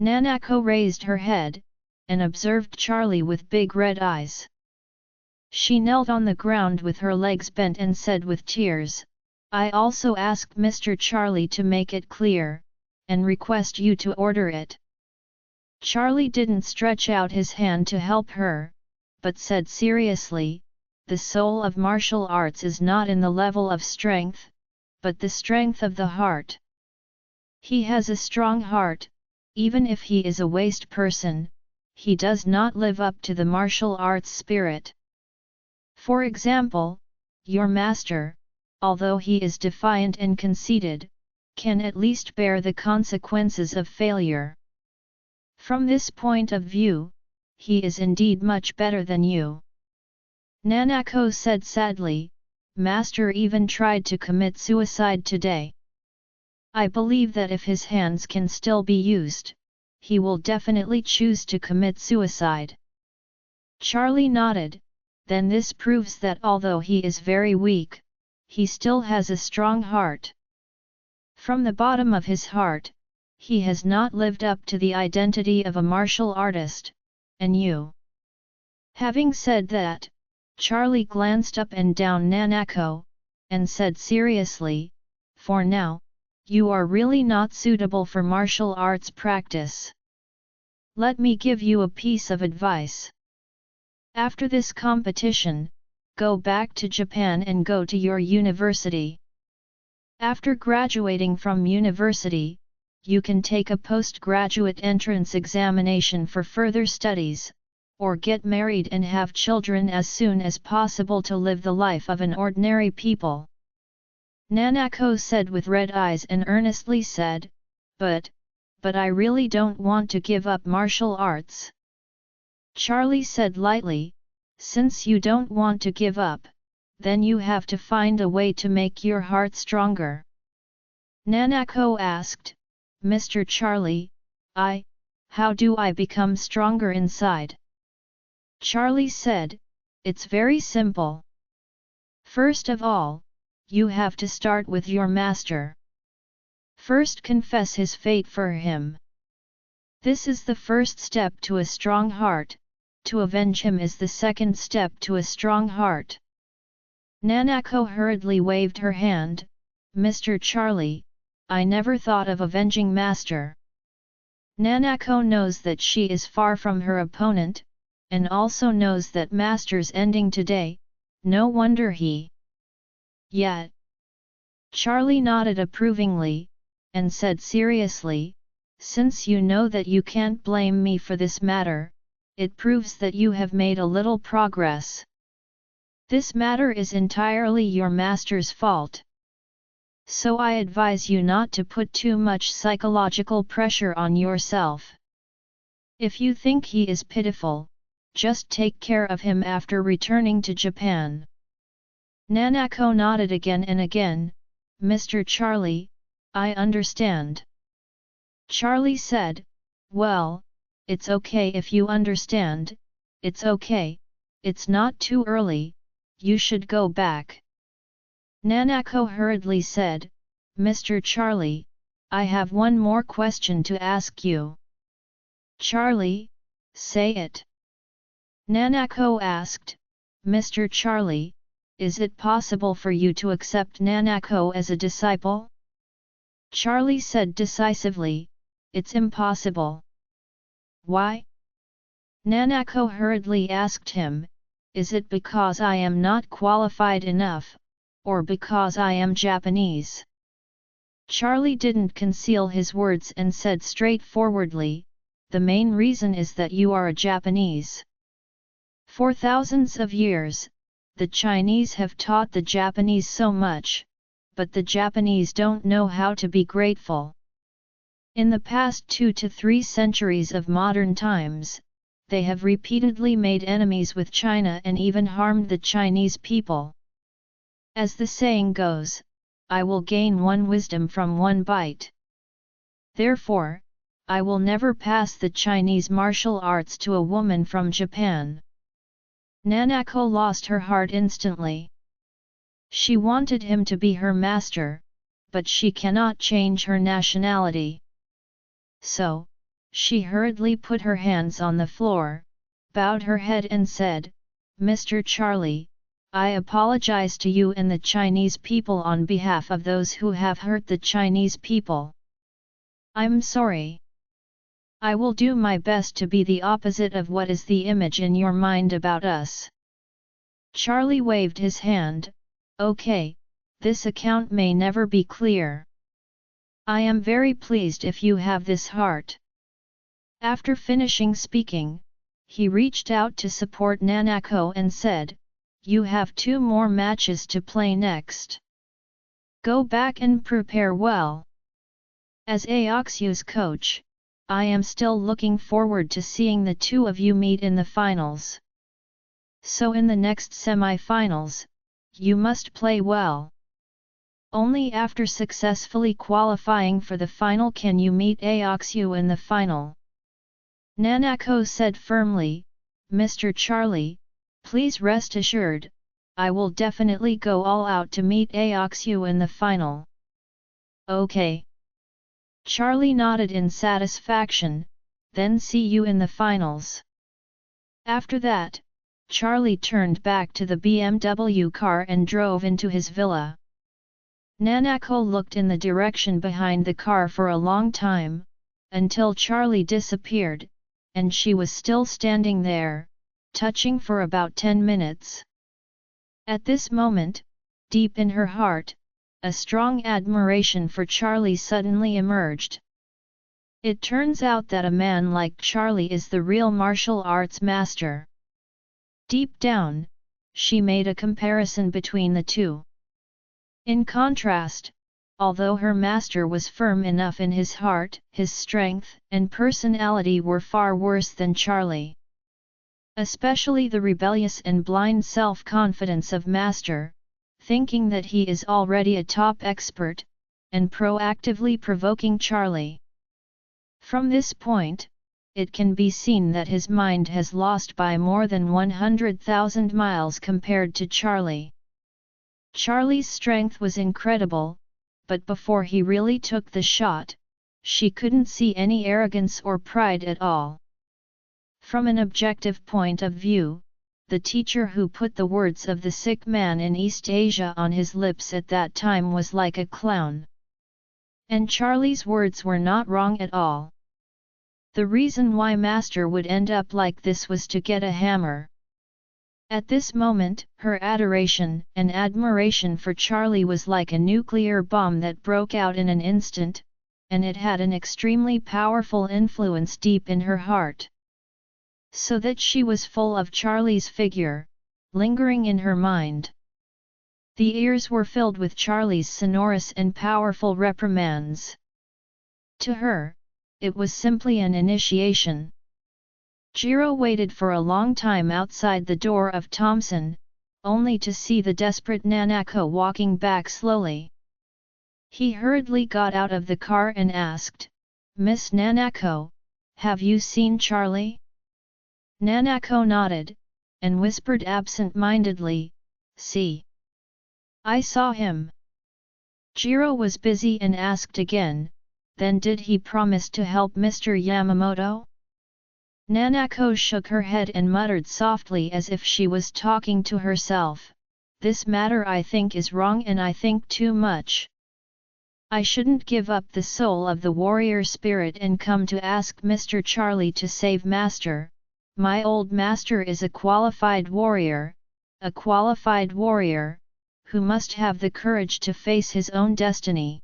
Nanako raised her head, and observed Charlie with big red eyes. She knelt on the ground with her legs bent and said with tears, "I also asked Mr. Charlie to make it clear, and request you to order it." Charlie didn't stretch out his hand to help her, but said seriously, "The soul of martial arts is not in the level of strength, but the strength of the heart. He has a strong heart, even if he is a waste person, he does not live up to the martial arts spirit. For example, your master, although he is defiant and conceited, can at least bear the consequences of failure. From this point of view, he is indeed much better than you." Nanako said sadly, "Master even tried to commit suicide today. I believe that if his hands can still be used, he will definitely choose to commit suicide." Charlie nodded, "Then this proves that although he is very weak, he still has a strong heart. From the bottom of his heart, he has not lived up to the identity of a martial artist, and you." Having said that, Charlie glanced up and down Nanako, and said seriously, "For now, you are really not suitable for martial arts practice. Let me give you a piece of advice. After this competition, go back to Japan and go to your university. After graduating from university, you can take a postgraduate entrance examination for further studies, or get married and have children as soon as possible to live the life of an ordinary people." Nanako said with red eyes and earnestly said, But I really don't want to give up martial arts." Charlie said lightly, "Since you don't want to give up, then you have to find a way to make your heart stronger." Nanako asked, "Mr. Charlie, how do I become stronger inside?" Charlie said, "It's very simple. First of all, you have to start with your master. First confess his fate for him. This is the first step to a strong heart, to avenge him is the second step to a strong heart." Nanako hurriedly waved her hand, "Mr. Charlie, I never thought of avenging master." Nanako knows that she is far from her opponent, and also knows that master's ending today, no wonder he. Yet. Charlie nodded approvingly, and said seriously, "Since you know that you can't blame me for this matter, it proves that you have made a little progress. This matter is entirely your master's fault. So I advise you not to put too much psychological pressure on yourself. If you think he is pitiful, just take care of him after returning to Japan." Nanako nodded again and again, "Mr. Charlie, I understand." Charlie said, "Well, it's okay if you understand, it's okay, it's not too early, you should go back." Nanako hurriedly said, "Mr. Charlie, I have one more question to ask you." "Charlie, say it." Nanako asked, "Mr. Charlie, is it possible for you to accept Nanako as a disciple?" Charlie said decisively, "It's impossible." "Why?" Nanako hurriedly asked him, "Is it because I am not qualified enough, or because I am Japanese?" Charlie didn't conceal his words and said straightforwardly, "The main reason is that you are a Japanese. For thousands of years, the Chinese have taught the Japanese so much, but the Japanese don't know how to be grateful. In the past 2 to 3 centuries of modern times, they have repeatedly made enemies with China and even harmed the Chinese people. As the saying goes, I will gain one wisdom from one bite. Therefore, I will never pass the Chinese martial arts to a woman from Japan." Nanako lost her heart instantly. She wanted him to be her master, but she cannot change her nationality. So, she hurriedly put her hands on the floor, bowed her head and said, "Mr. Charlie, I apologize to you and the Chinese people on behalf of those who have hurt the Chinese people. I'm sorry. I will do my best to be the opposite of what is the image in your mind about us." Charlie waved his hand. "Okay, this account may never be clear. I am very pleased if you have this heart." After finishing speaking, he reached out to support Nanako and said, "You have 2 more matches to play next. Go back and prepare well. As Aoxu's coach, I am still looking forward to seeing the 2 of you meet in the finals. So in the next semi-finals, you must play well. Only after successfully qualifying for the final can you meet Aoxu in the final." Nanako said firmly, "Mr. Charlie, please rest assured, I will definitely go all out to meet Aoxu in the final." "Okay." Charlie nodded in satisfaction, "Then see you in the finals." After that, Charlie turned back to the BMW car and drove into his villa. Nanako looked in the direction behind the car for a long time, until Charlie disappeared, and she was still standing there, touching for about 10 minutes. At this moment, deep in her heart, a strong admiration for Charlie suddenly emerged. It turns out that a man like Charlie is the real martial arts master. Deep down, she made a comparison between the two. In contrast, although her master was firm enough in his heart, his strength and personality were far worse than Charlie. Especially the rebellious and blind self-confidence of master, thinking that he is already a top expert, and proactively provoking Charlie. From this point, it can be seen that his mind has lost by more than 100,000 miles compared to Charlie. Charlie's strength was incredible, but before he really took the shot, she couldn't see any arrogance or pride at all. From an objective point of view, the teacher who put the words of the sick man in East Asia on his lips at that time was like a clown. And Charlie's words were not wrong at all. The reason why Master would end up like this was to get a hammer. At this moment, her adoration and admiration for Charlie was like a nuclear bomb that broke out in an instant, and it had an extremely powerful influence deep in her heart. So that she was full of Charlie's figure, lingering in her mind. The ears were filled with Charlie's sonorous and powerful reprimands. To her, it was simply an initiation. Jiro waited for a long time outside the door of Thompson, only to see the desperate Nanako walking back slowly. He hurriedly got out of the car and asked, "Miss Nanako, have you seen Charlie?" Nanako nodded, and whispered absent-mindedly, "See. I saw him." Jiro was busy and asked again, "Then did he promise to help Mr. Yamamoto?" Nanako shook her head and muttered softly as if she was talking to herself, "This matter I think is wrong and I think too much. I shouldn't give up the soul of the warrior spirit and come to ask Mr. Charlie to save Master. My old master is a qualified warrior, who must have the courage to face his own destiny.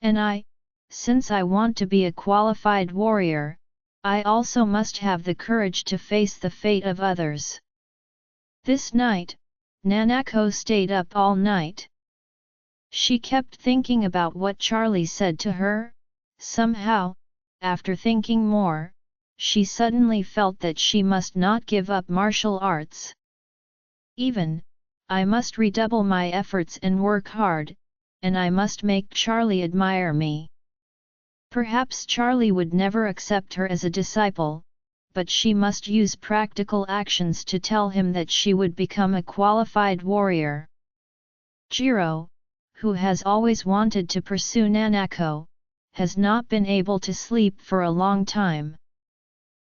And I, since I want to be a qualified warrior, I also must have the courage to face the fate of others." This night, Nanako stayed up all night. She kept thinking about what Charlie said to her. Somehow, after thinking more, she suddenly felt that she must not give up martial arts. I must redouble my efforts and work hard, and I must make Charlie admire me. Perhaps Charlie would never accept her as a disciple, but she must use practical actions to tell him that she would become a qualified warrior. Jiro, who has always wanted to pursue Nanako, has not been able to sleep for a long time.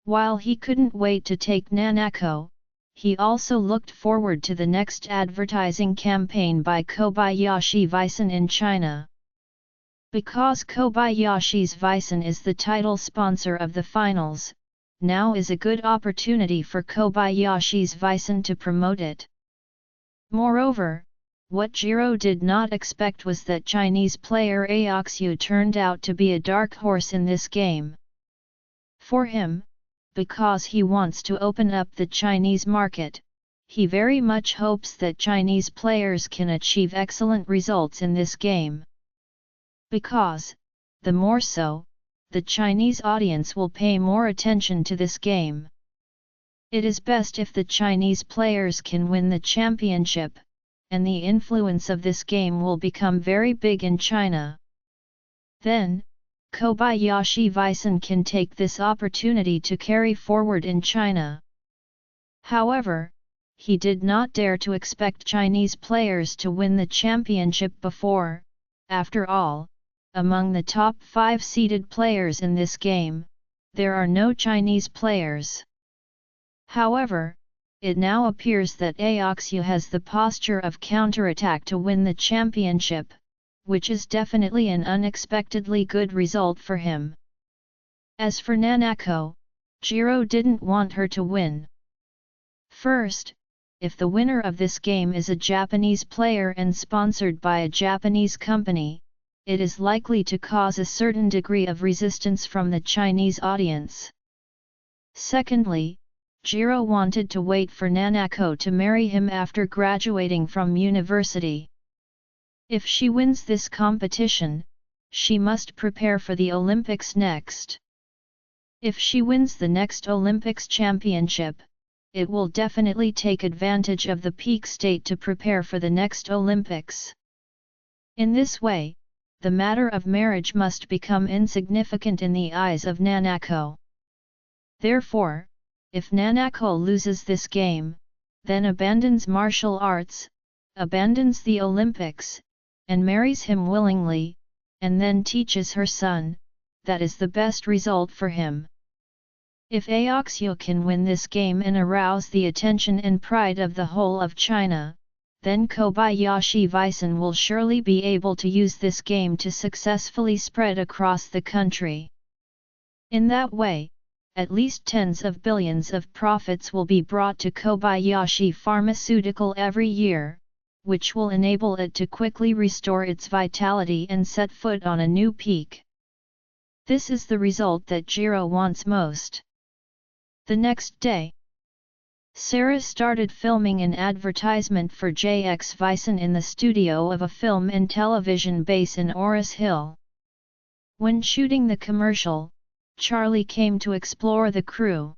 While he couldn't wait to take Nanako, he also looked forward to the next advertising campaign by Kobayashi Vison in China. Because Kobayashi's Vison is the title sponsor of the finals, now is a good opportunity for Kobayashi's Vison to promote it. Moreover, what Jiro did not expect was that Chinese player Aoxu turned out to be a dark horse in this game. For him, because he wants to open up the Chinese market, he very much hopes that Chinese players can achieve excellent results in this game. Because, the more so, the Chinese audience will pay more attention to this game. It is best if the Chinese players can win the championship, and the influence of this game will become very big in China. Then, Kobayashi Vison can take this opportunity to carry forward in China. However, he did not dare to expect Chinese players to win the championship before. After all, among the top 5 seeded players in this game, there are no Chinese players. However, it now appears that Aoxu has the posture of counterattack to win the championship, which is definitely an unexpectedly good result for him. As for Nanako, Jiro didn't want her to win. First, if the winner of this game is a Japanese player and sponsored by a Japanese company, it is likely to cause a certain degree of resistance from the Chinese audience. Secondly, Jiro wanted to wait for Nanako to marry him after graduating from university. If she wins this competition, she must prepare for the Olympics next. If she wins the next Olympics championship, it will definitely take advantage of the peak state to prepare for the next Olympics. In this way, the matter of marriage must become insignificant in the eyes of Nanako. Therefore, if Nanako loses this game, then abandons martial arts, abandons the Olympics, and marries him willingly, and then teaches her son, that is the best result for him. If Aoxu can win this game and arouse the attention and pride of the whole of China, then Kobayashi Vison will surely be able to use this game to successfully spread across the country. In that way, at least tens of billions of profits will be brought to Kobayashi Pharmaceutical every year, which will enable it to quickly restore its vitality and set foot on a new peak. This is the result that Jiro wants most. The next day, Sarah started filming an advertisement for JX Vison in the studio of a film and television base in Oris Hill. When shooting the commercial, Charlie came to explore the crew.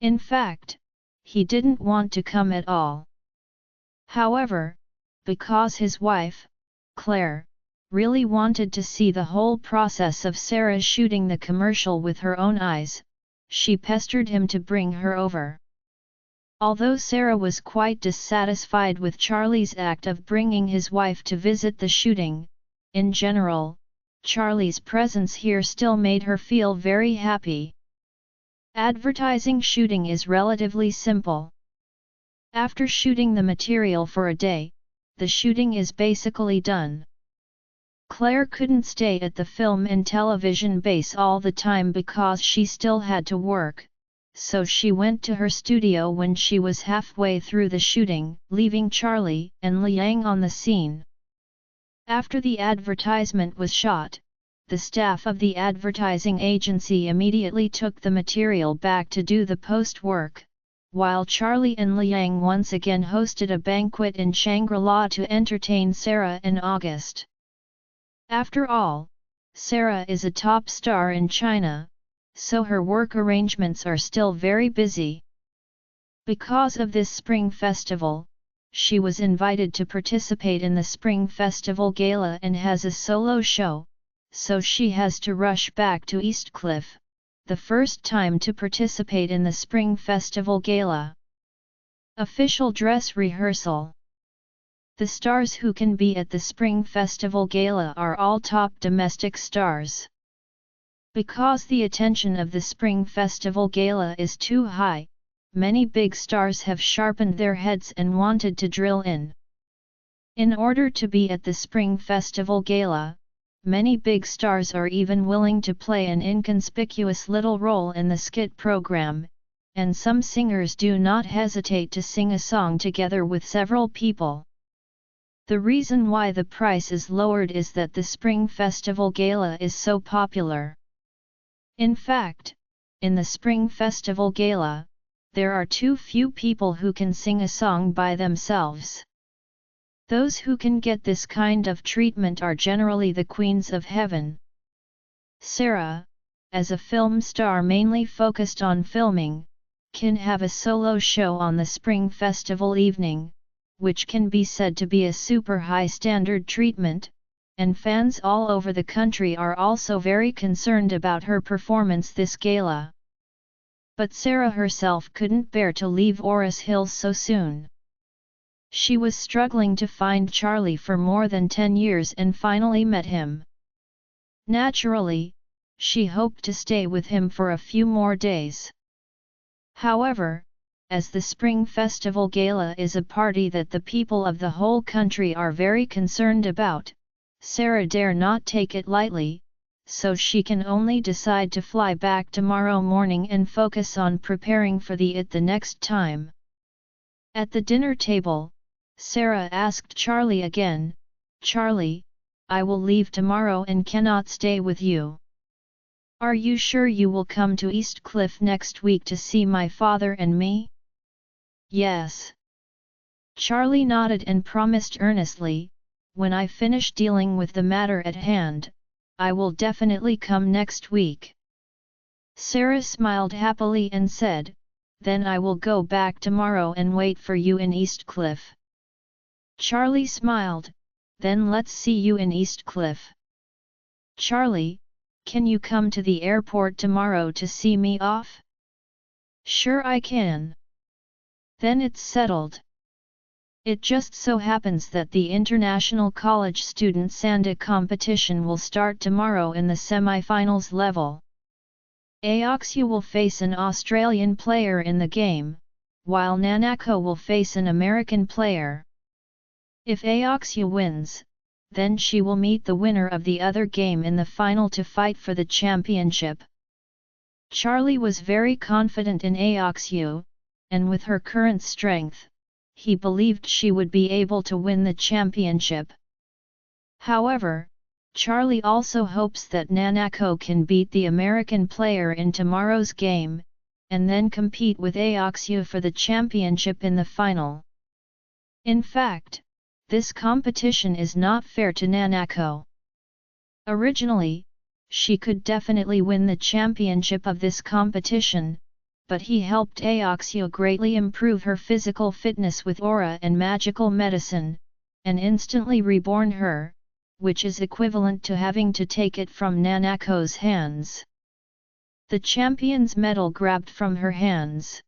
In fact, he didn't want to come at all. However, because his wife, Claire, really wanted to see the whole process of Sarah shooting the commercial with her own eyes, she pestered him to bring her over. Although Sarah was quite dissatisfied with Charlie's act of bringing his wife to visit the shooting, in general, Charlie's presence here still made her feel very happy. Advertising shooting is relatively simple. After shooting the material for a day, the shooting is basically done. Claire couldn't stay at the film and television base all the time because she still had to work, so she went to her studio when she was halfway through the shooting, leaving Charlie and Liang on the scene. After the advertisement was shot, the staff of the advertising agency immediately took the material back to do the post-work, while Charlie and Liang once again hosted a banquet in Shangri-La to entertain Sarah and August. After all, Sarah is a top star in China, so her work arrangements are still very busy. Because of this Spring Festival, she was invited to participate in the Spring Festival Gala and has a solo show, so she has to rush back to Eastcliff, the first time to participate in the Spring Festival Gala. Official dress rehearsal. The stars who can be at the Spring Festival Gala are all top domestic stars. Because the attention of the Spring Festival Gala is too high, many big stars have sharpened their heads and wanted to drill in. In order to be at the Spring Festival Gala, many big stars are even willing to play an inconspicuous little role in the skit program, and some singers do not hesitate to sing a song together with several people. The reason why the price is lowered is that the Spring Festival Gala is so popular. In fact, in the Spring Festival Gala, there are too few people who can sing a song by themselves. Those who can get this kind of treatment are generally the queens of heaven. Sarah, as a film star mainly focused on filming, can have a solo show on the Spring Festival evening, which can be said to be a super high standard treatment, and fans all over the country are also very concerned about her performance this gala. But Sarah herself couldn't bear to leave Oris Hills so soon. She was struggling to find Charlie for more than 10 years and finally met him. Naturally, she hoped to stay with him for a few more days. However, as the Spring Festival Gala is a party that the people of the whole country are very concerned about, Sarah dare not take it lightly, so she can only decide to fly back tomorrow morning and focus on preparing for it the next time. At the dinner table, Sarah asked Charlie again, "Charlie, I will leave tomorrow and cannot stay with you. Are you sure you will come to East Cliff next week to see my father and me?" "Yes." Charlie nodded and promised earnestly, "When I finish dealing with the matter at hand, I will definitely come next week." Sarah smiled happily and said, "Then I will go back tomorrow and wait for you in East Cliff." Charlie smiled, "Then let's see you in East Cliff." "Charlie, can you come to the airport tomorrow to see me off?" "Sure I can." "Then it's settled." It just so happens that the International College Student Sanda competition will start tomorrow in the semi-finals level. Aoxu will face an Australian player in the game, while Nanako will face an American player. If Aoxu wins, then she will meet the winner of the other game in the final to fight for the championship. Charlie was very confident in Aoxu, and with her current strength, he believed she would be able to win the championship. However, Charlie also hopes that Nanako can beat the American player in tomorrow's game, and then compete with Aoxu for the championship in the final. In fact, this competition is not fair to Nanako. Originally, she could definitely win the championship of this competition, but he helped Aoxu greatly improve her physical fitness with aura and magical medicine, and instantly reborn her, which is equivalent to having to take it from Nanako's hands. The champion's medal grabbed from her hands.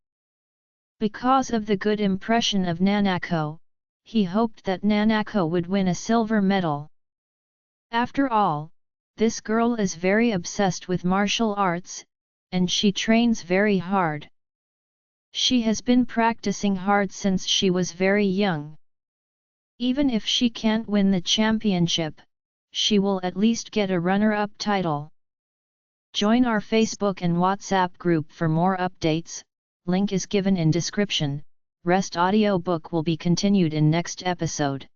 Because of the good impression of Nanako, he hoped that Nanako would win a silver medal. After all, this girl is very obsessed with martial arts, and she trains very hard. She has been practicing hard since she was very young. Even if she can't win the championship, she will at least get a runner-up title. Join our Facebook and WhatsApp group for more updates, link is given in description. Rest audiobook will be continued in next episode.